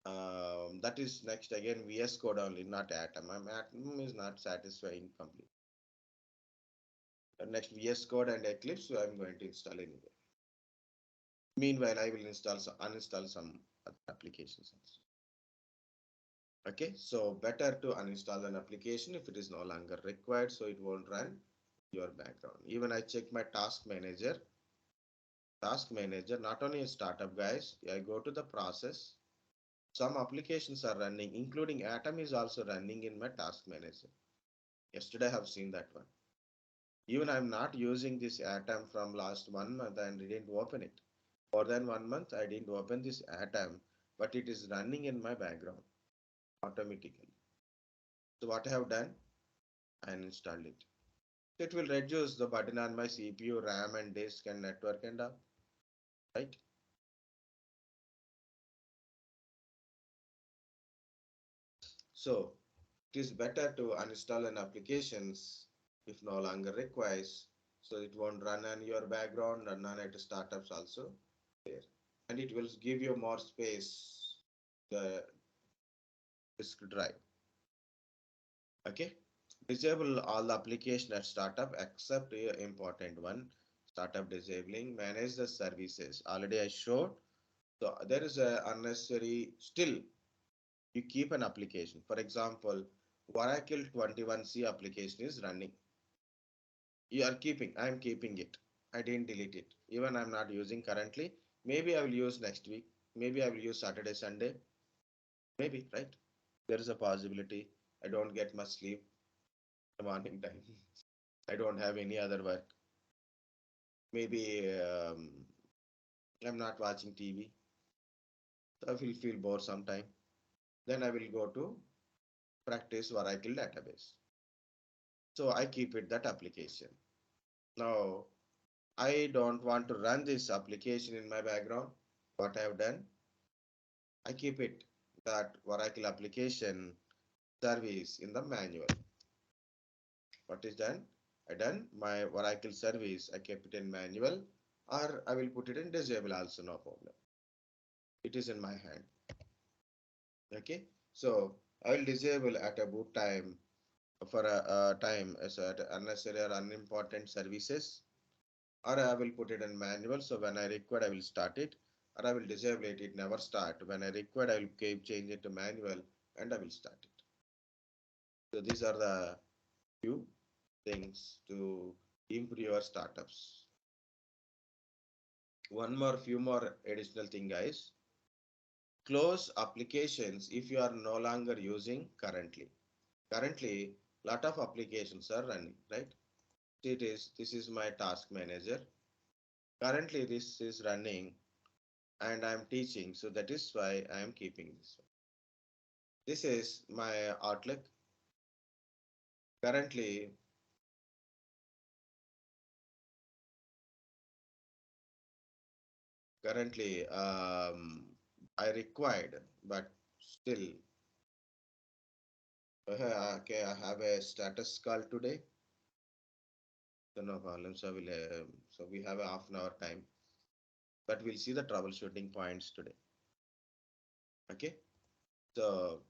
That is next again VS Code only, not Atom. Atom is not satisfying complete. Next VS Code and Eclipse, so I'm going to install anyway. Meanwhile, I will uninstall some other applications also. Okay, so better to uninstall an application if it is no longer required, so it won't run your background. Even I check my task manager. Task manager, not only a startup guys, I go to the process. Some applications are running, including Atom is also running in my task manager. Yesterday I have seen that one. Even I'm not using this Atom from last 1 month and didn't open it. More than 1 month, I didn't open this Atom, but it is running in my background automatically. So what I have done, I installed it. It will reduce the burden on my CPU, RAM, and disk and network and all, right? So it is better to uninstall an applications if no longer requires, so it won't run on your background and run at startups also there, and it will give you more space the disk drive. Okay, disable all the application at startup except the important one. Startup disabling, manage the services. Already I showed. So there is a unnecessary still you keep an application. For example, Oracle 21C application is running. You are keeping, I'm keeping it. I didn't delete it. Even I'm not using currently. Maybe I will use next week. Maybe I will use Saturday, Sunday. Maybe, right? There is a possibility. I don't get much sleep in the morning time. I don't have any other work. Maybe I'm not watching TV. So I will feel bored sometime. Then I will go to practice Oracle database. So I keep it that application. Now I don't want to run this application in my background. What I have done, I keep it that Oracle application service in the manual. What is done? I done my Oracle service. I kept it in manual, or I will put it in disable also, no problem. It is in my hand. Okay, so I will disable at a boot time for a time as unnecessary or unimportant services, or I will put it in manual. So when I require, I will start it, or I will disable it. It never start. When I require, I will keep change it to manual, and I will start it. So these are the few things to improve your startups. Few more additional thing, guys. Close applications if you are no longer using currently. Currently, lot of applications are running, right? This is my task manager. Currently, this is running and I'm teaching, so that is why I am keeping this one. This is my Outlook. Currently, currently, I required, but still, okay, I have a status call today. So no problem. So we have a half an hour time, but we'll see the troubleshooting points today. Okay. So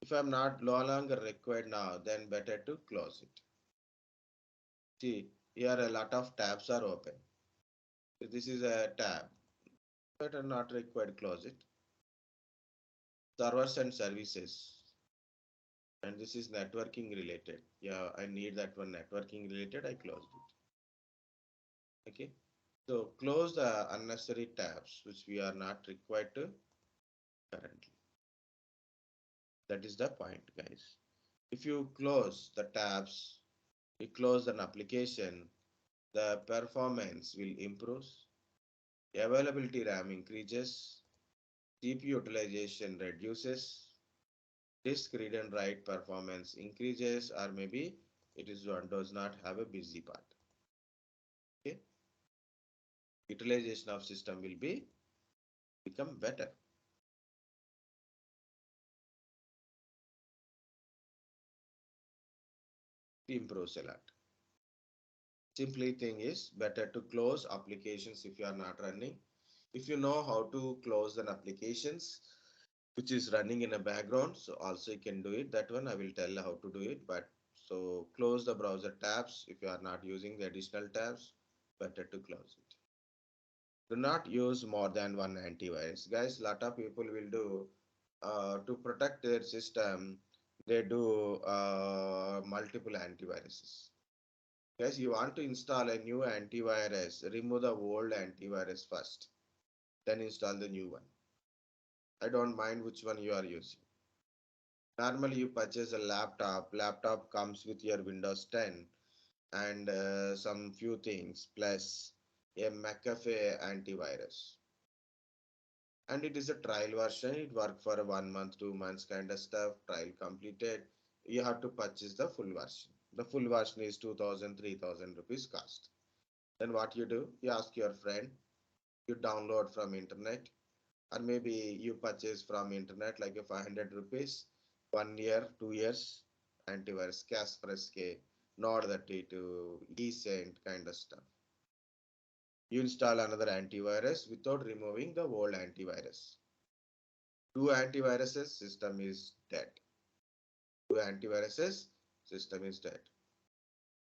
if I'm not no longer required now, then better to close it. See, here a lot of tabs are open. So this is a tab. Better not required, close it. Servers and services. And this is networking related. Yeah, I need that one networking related. I closed it. Okay. So close the unnecessary tabs which we are not required to currently. That is the point, guys. If you close the tabs, you close an application, the performance will improve, availability RAM increases, CPU utilization reduces, disk read and write performance increases, or maybe does not have a busy part. Okay, utilization of system will become better. It improves a lot. Simply thing is better to close applications if you are not running. If you know how to close an applications which is running in a background, so also you can do it. That one I will tell how to do it. But so close the browser tabs if you are not using the additional tabs, better to close it. Do not use more than one antivirus, guys. Lot of people will do to protect their system. They do multiple antiviruses. Guys, you want to install a new antivirus, remove the old antivirus first, then install the new one. I don't mind which one you are using. Normally, you purchase a laptop. Laptop comes with your Windows 10 and some few things plus a McAfee antivirus. And it is a trial version. It worked for 1 month, 2 months kind of stuff. Trial completed. You have to purchase the full version. The full version is 2000, 3000 rupees cost. Then what you do? You ask your friend. You download from internet, or maybe you purchase from internet like a 500 rupees, 1 year, 2 years, antivirus, Kaspersky, Nord32, eSent kind of stuff. You install another antivirus without removing the old antivirus. Two antiviruses, system is dead. Two antiviruses, system is dead.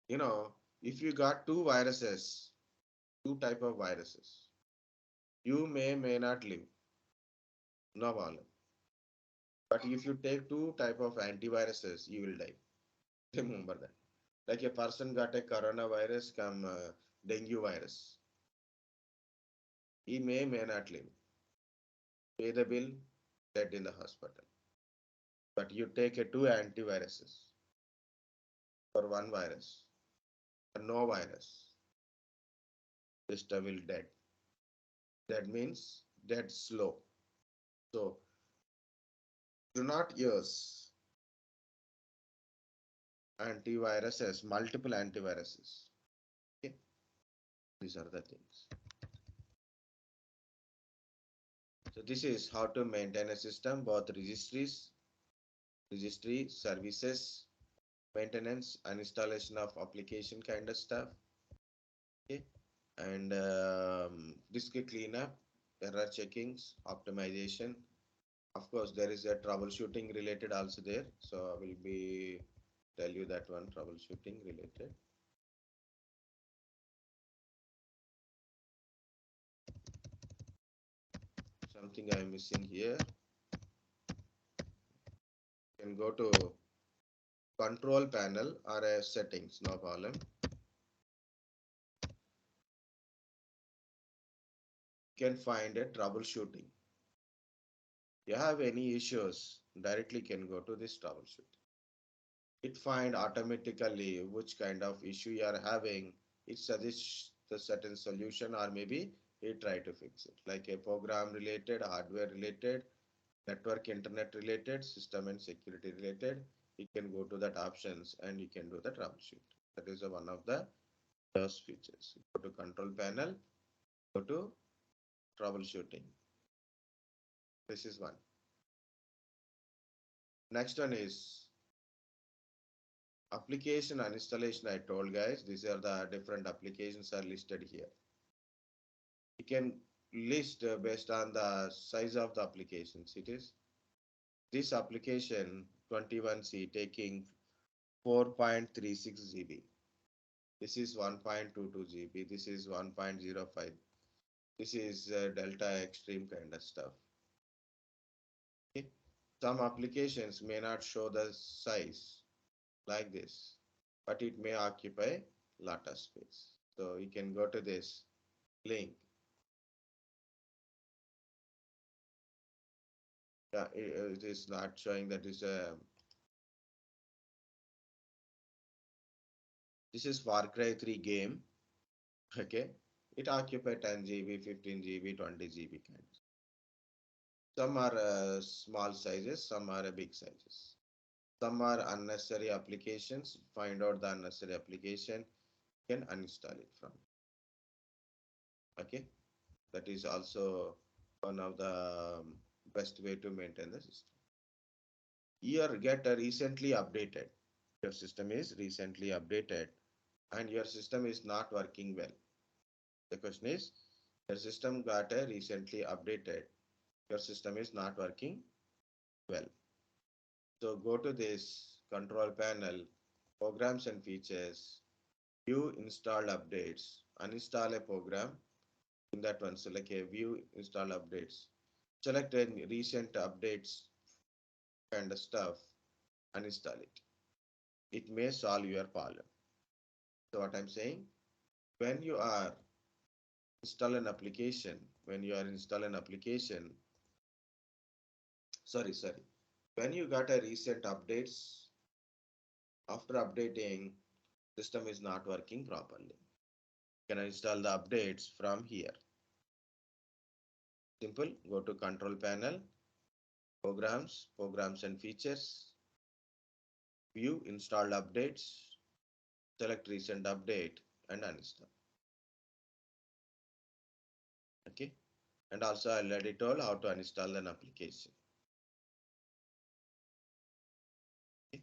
You know, if you got two viruses, two type of viruses, you may not live, no problem. But if you take two type of antiviruses, you will die. Remember that. Like a person got a coronavirus, come dengue virus. He may not live. Pay the bill, dead in the hospital. But you take a two antiviruses for one virus, no virus, system will dead. That means dead slow. So do not use antiviruses, multiple antiviruses. Okay, these are the things. So this is how to maintain a system, both registry, services, maintenance, and installation of application kind of stuff. Okay, and disk cleanup, error checkings, optimization. Of course, there is a troubleshooting related also there. So I will be tell you that one troubleshooting related. Something I am missing here. You can go to control panel or settings, no problem. You can find a troubleshooting. You have any issues, directly can go to this troubleshooting. It find automatically which kind of issue you are having. It suggests the certain solution, or maybe it try to fix it, like a program related, hardware related, network internet related, system and security related. You can go to that options and you can do the troubleshoot. That is one of the those features. Go to control panel, go to troubleshooting. This is one. Next one is application and installation. I told guys, these are the different applications are listed here. You can list based on the size of the applications. It is this application 21C taking 4.36 GB. This is 1.22 GB. This is 1.05. This is Delta Extreme kind of stuff. Okay. Some applications may not show the size like this, but it may occupy lot of space. So you can go to this link. Yeah, it is not showing that is a. This is Far Cry 3 game. Okay, it occupies 10 GB, 15 GB, 20 GB kinds. Some are small sizes, some are big sizes. Some are unnecessary applications. Find out the unnecessary application, can uninstall it from. Okay, that is also one of the best way to maintain the system. Your get recently updated. Your system is recently updated and your system is not working well. The question is, Your system got a recently updated. Your system is not working well. So go to this control panel, programs and features, view installed updates, uninstall a program. In that one, select a view install updates. Select a recent updates kind of stuff, uninstall it. It may solve your problem. So what I'm saying, when you are when you are install an application, sorry, when you got a recent updates, after updating, system is not working properly. You can install the updates from here. Simple, go to control panel, programs and features, view installed updates, select recent update and uninstall. Okay. And also I already told how to uninstall an application. Okay.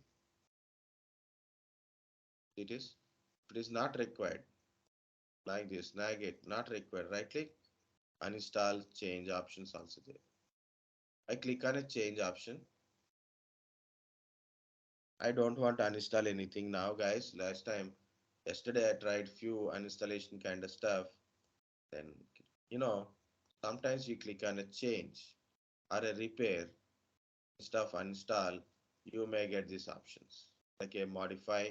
It is not required. Like this, snag it, not required. Right click, uninstall, change options also there. I click on a change option. I don't want to uninstall anything now, guys. Yesterday I tried few uninstallation kind of stuff. Then, you know, sometimes you click on a change or a repair stuff uninstall, you may get these options like a modify,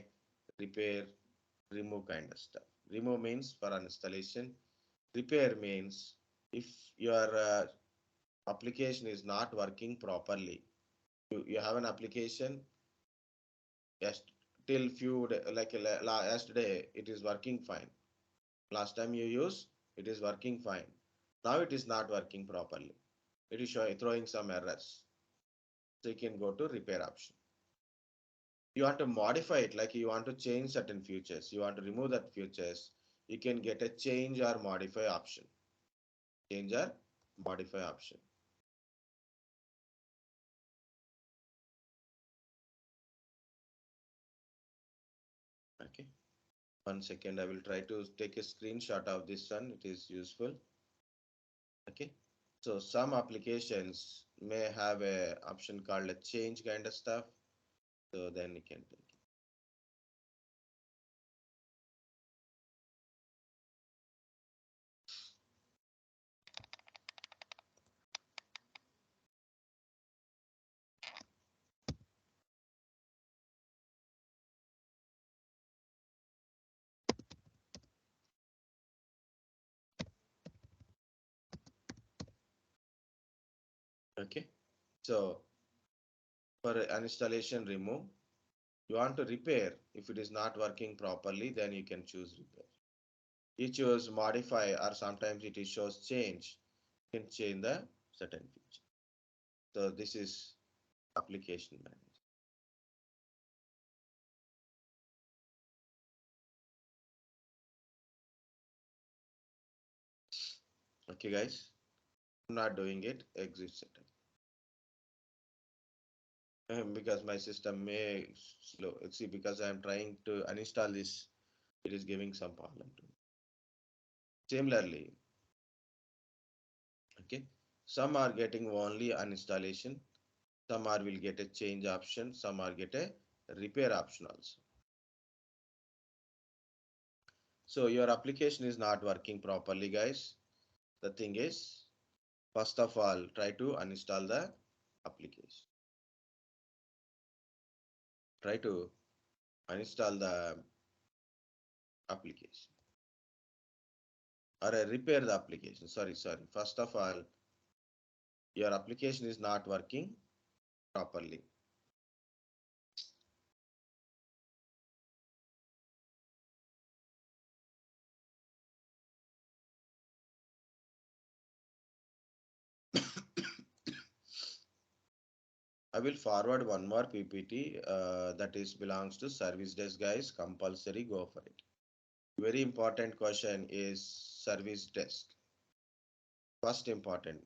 repair, remove kind of stuff. Remove means for uninstallation. Repair means if your application is not working properly. You have an application, yes, till yesterday it is working fine. Last time you use it is working fine. Now it is not working properly. It is throwing some errors. So you can go to repair option. You want to modify it, like you want to change certain features, you want to remove that features, you can get a change or modify option. Change or modify option. Okay. 1 second, I will try to take a screenshot of this one. It is useful. Okay. So some applications may have a option called a change kind of stuff. So then you can take it. Okay. So for uninstallation remove, you want to repair. If it is not working properly, then you can choose repair. You choose modify or sometimes it shows change. You can change the certain feature. So this is application manager. Okay guys, I'm not doing it, exit setup. Because my system may slow. See, because I'm trying to uninstall this, it is giving some problem to me. Similarly, okay, some are getting only uninstallation, some are will get a change option, some are get a repair option also. So your application is not working properly, guys. The thing is, first of all, try to uninstall the application. Try to uninstall the application or repair the application. Sorry. First of all, your application is not working properly. I will forward one more PPT that is belongs to service desk, guys. Compulsory go for it. Very important question is service desk. First important.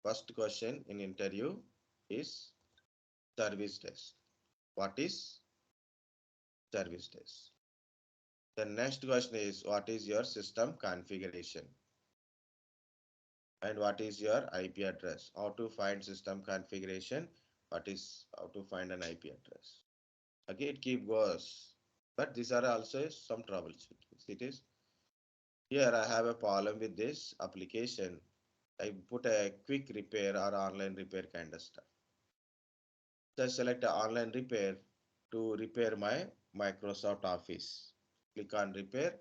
First question in interview is service desk. What is service desk? The next question is what is your system configuration? and what is your IP address. How to find system configuration, what is how to find an IP address. Okay, it keep goes. But these are also some troubleshooting. It is here I have a problem with this application. I put a quick repair or online repair kind of stuff. So I select a online repair to repair my Microsoft Office. Click on repair.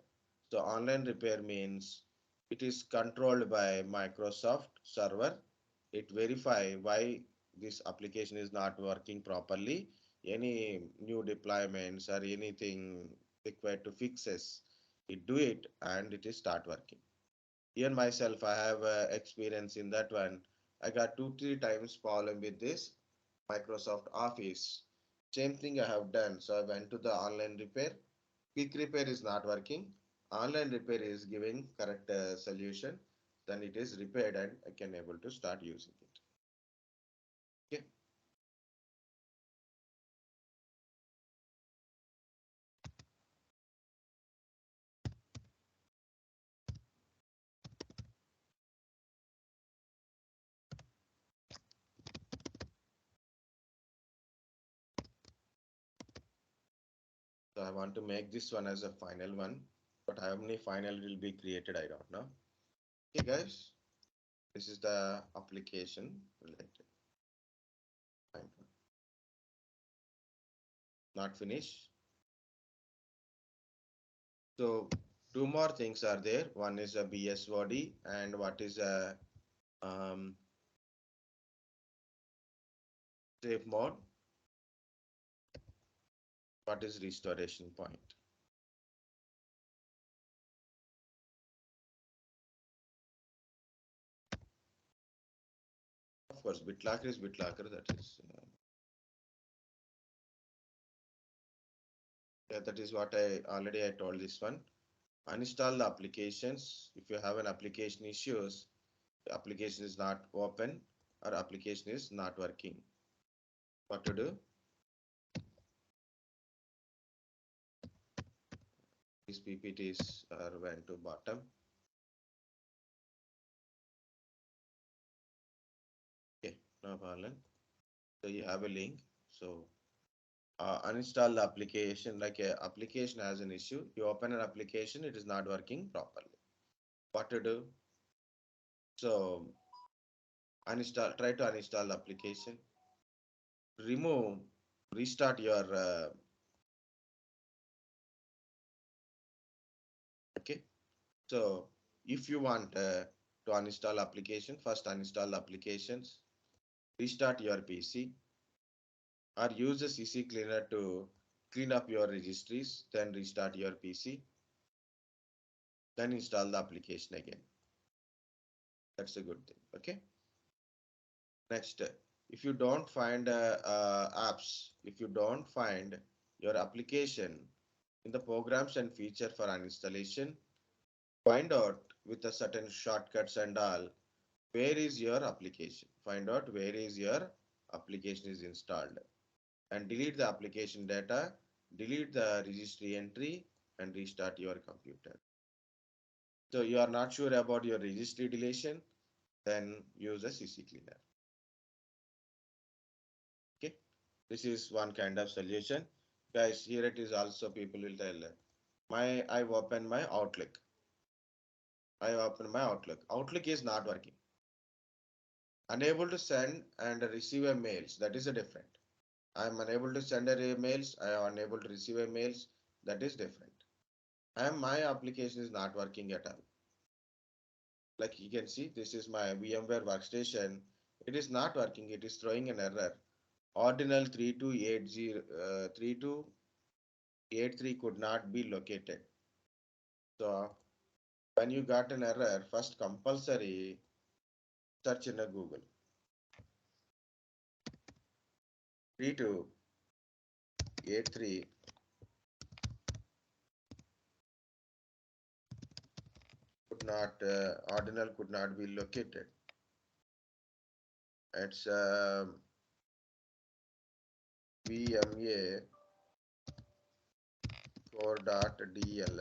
So online repair means it is controlled by Microsoft server. It verify why this application is not working properly. Any new deployments or anything required to fixes, it do it and it is start working. Even myself, I have experience in that one. I got 2-3 times problem with this Microsoft Office. Same thing I have done. So I went to the online repair. Quick repair is not working. Online repair is giving correct solution. Then it is repaired and I can able to start using it. Okay. So I want to make this one as a final one, but how many final will be created, I don't know. Okay, guys, this is the application related. Fine. Not finished. So two more things are there. One is a BSOD and what is a safe mode. What is restoration point? Of course, BitLocker is BitLocker. That is yeah, that is what I told this one. Uninstall the applications. If you have an application issues, the application is not open or application is not working. What to do? These PPTs are went to bottom. Okay, no problem. So you have a link. So uninstall the application. Like a application has an issue, you open an application, it is not working properly. What to do? So uninstall, try to uninstall the application, remove, restart your okay. So if you want to uninstall application, first uninstall the applications, restart your PC or use the CC cleaner to clean up your registries, then restart your PC, then install the application again. That's a good thing. Okay. Next, if you don't find apps, if you don't find your application in the programs and feature for an installation, find out with a certain shortcuts and all, where is your application? Find out where is your application is installed and delete the application data, delete the registry entry and restart your computer. So you are not sure about your registry deletion, then use a CC cleaner. Okay. This is one kind of solution. Guys, here it is also people will tell I open my Outlook. I open my Outlook. Outlook is not working. Unable to send and receive a mails. That is a different. I am unable to send a mails. I am unable to receive a mails. That is different. My application is not working at all. Like you can see, this is my VMware workstation. It is not working. It is throwing an error. Ordinal 3283 could not be located. So when you got an error, first compulsory search in a Google. 3283 could not, ordinal could not be located. It's VMA core.dll.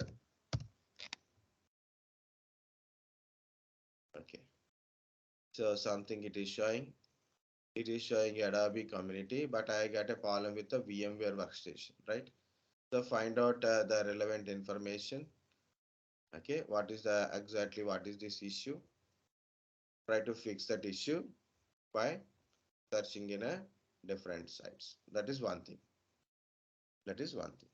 Okay. So something it is showing Adobe Community, but I get a problem with the VMware workstation, right? So find out the relevant information. Okay, what is this issue? Try to fix that issue by searching in a different sites. That is one thing. That is one thing.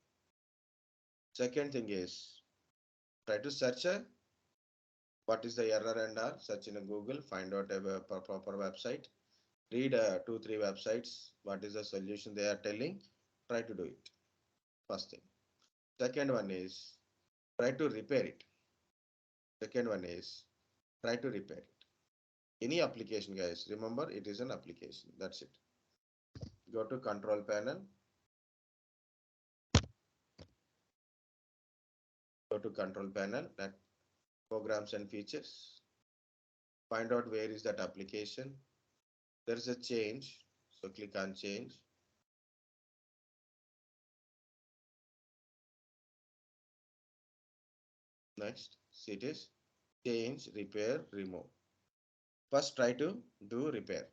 Second thing is try to search what is the error and all. Search in a Google, find out a proper website. Read two, three websites. What is the solution they are telling? Try to do it. First thing. Second one is try to repair it. Second one is try to repair it. Any application, guys. Remember, it is an application. That's it. Go to control panel. Go to control panel. That programs and features. Find out where is that application. There is a change. So click on change. Next, see it is change, repair, remove. First try to do repair.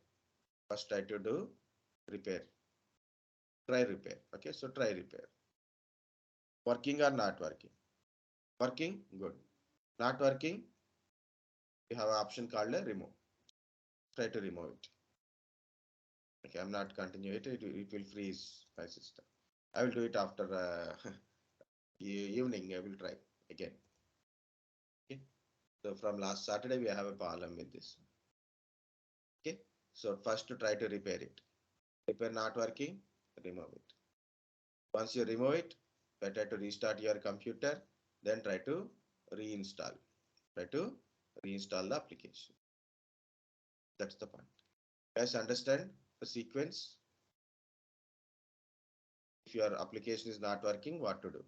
First try to do repair. Try repair. Okay, so try repair. Working or not working? Working, good. Not working, you have an option called a remove. Try to remove it. Okay, I'm not continuing it. It will freeze my system. I will do it after evening. I will try again. Okay. So from last Saturday, we have a problem with this. Okay. So first to try to repair it. Repair not working, remove it. Once you remove it, better to restart your computer, then try to reinstall. Try to reinstall the application. That's the point. Guys, understand the sequence? If your application is not working, what to do?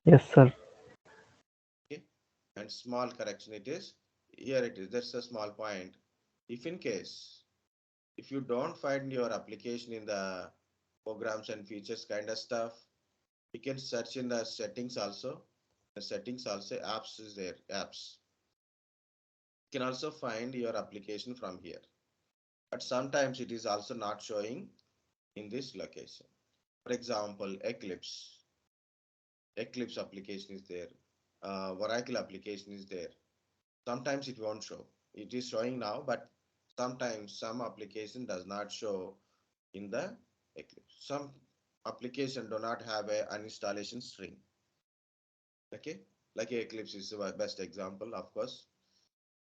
Yes, sir.
Okay. And small correction it is. Here it is. That's a small point. If in case, if you don't find your application in the programs and features kind of stuff, you can search in the settings also. The settings also, apps is there, apps. You can also find your application from here. But sometimes it is also not showing in this location. For example, Eclipse. Eclipse application is there. Oracle application is there. Sometimes it won't show. It is showing now, but sometimes some application does not show in the Eclipse. Some application do not have a uninstallation string. Okay, like Eclipse is the best example, of course.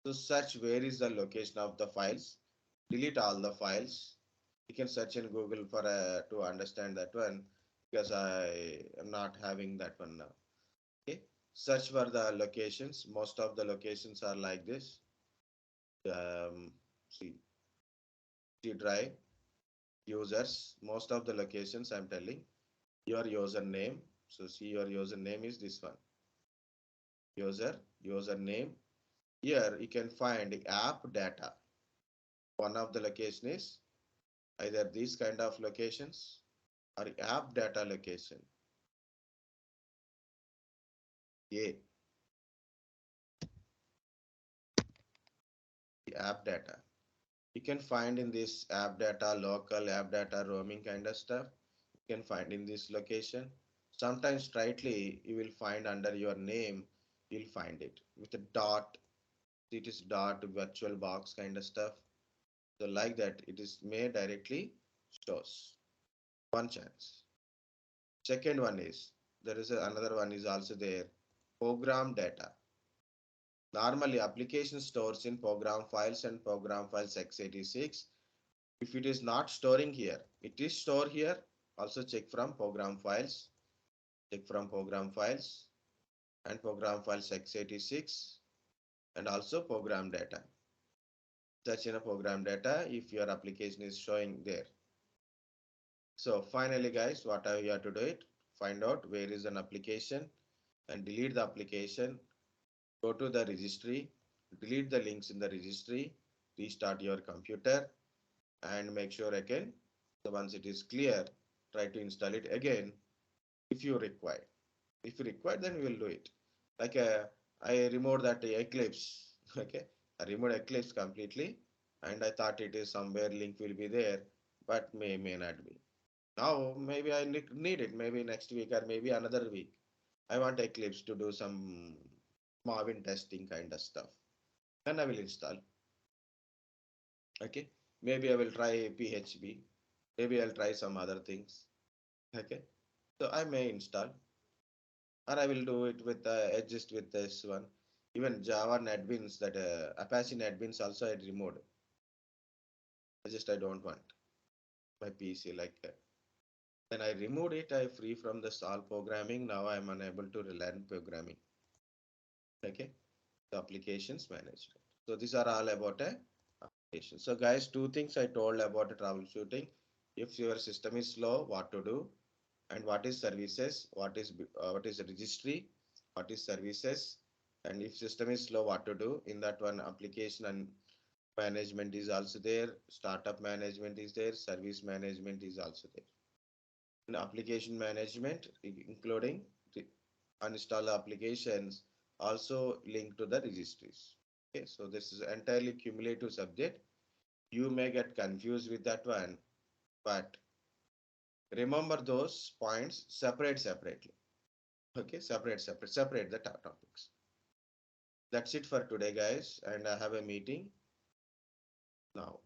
So search where is the location of the files. Delete all the files. You can search in Google for to understand that one because I am not having that one now. Okay, search for the locations. Most of the locations are like this. See, C drive users. Most of the locations I'm telling your username. So see your username is this one. Username. Here you can find app data. One of the location is either these kind of locations or app data location. A, the app data. You can find in this app data, local app data, roaming kind of stuff. You can find in this location. Sometimes straightly you will find under your name, you'll find it with a dot. It is dot virtual box kind of stuff. So like that, it is made directly shows. One chance. Second one is there is another one is also there. Program data. Normally, application stores in program files and program files x86. If it is not storing here, it is stored here. Also check from program files. Check from program files and program files x86 and also program data. Search in a program data if your application is showing there. So finally, guys, what are you have to do it? Find out where is an application and delete the application. Go to the registry, delete the links in the registry, restart your computer and make sure again. So once it is clear, try to install it again if you require. If you require, then we will do it. Like I removed that Eclipse. Okay. I removed Eclipse completely, and I thought it is somewhere link will be there, but may not be. Now maybe I need it. Maybe next week or maybe another week. I want Eclipse to do some Marvin testing kind of stuff. Then I will install. Okay. Maybe I will try PHP. Maybe I'll try some other things. Okay. So I may install, or I will do it with adjust with this one. Even Java NetBeans, that Apache NetBeans also I removed. I don't want my PC like that. Then I removed it. I free from the all programming. Now I'm unable to learn programming. Okay. The applications management. So these are all about a application. So guys, two things I told about the troubleshooting. If your system is slow, what to do, and what is services, what is registry, what is services, and if system is slow, what to do. In that one, application and management is also there, startup management is there, service management is also there. And application management, including the uninstall applications, also linked to the registries. Okay, so this is entirely cumulative subject. You may get confused with that one, but remember those points separately. Okay, separate the topics. That's it for today, guys, and I have a meeting now.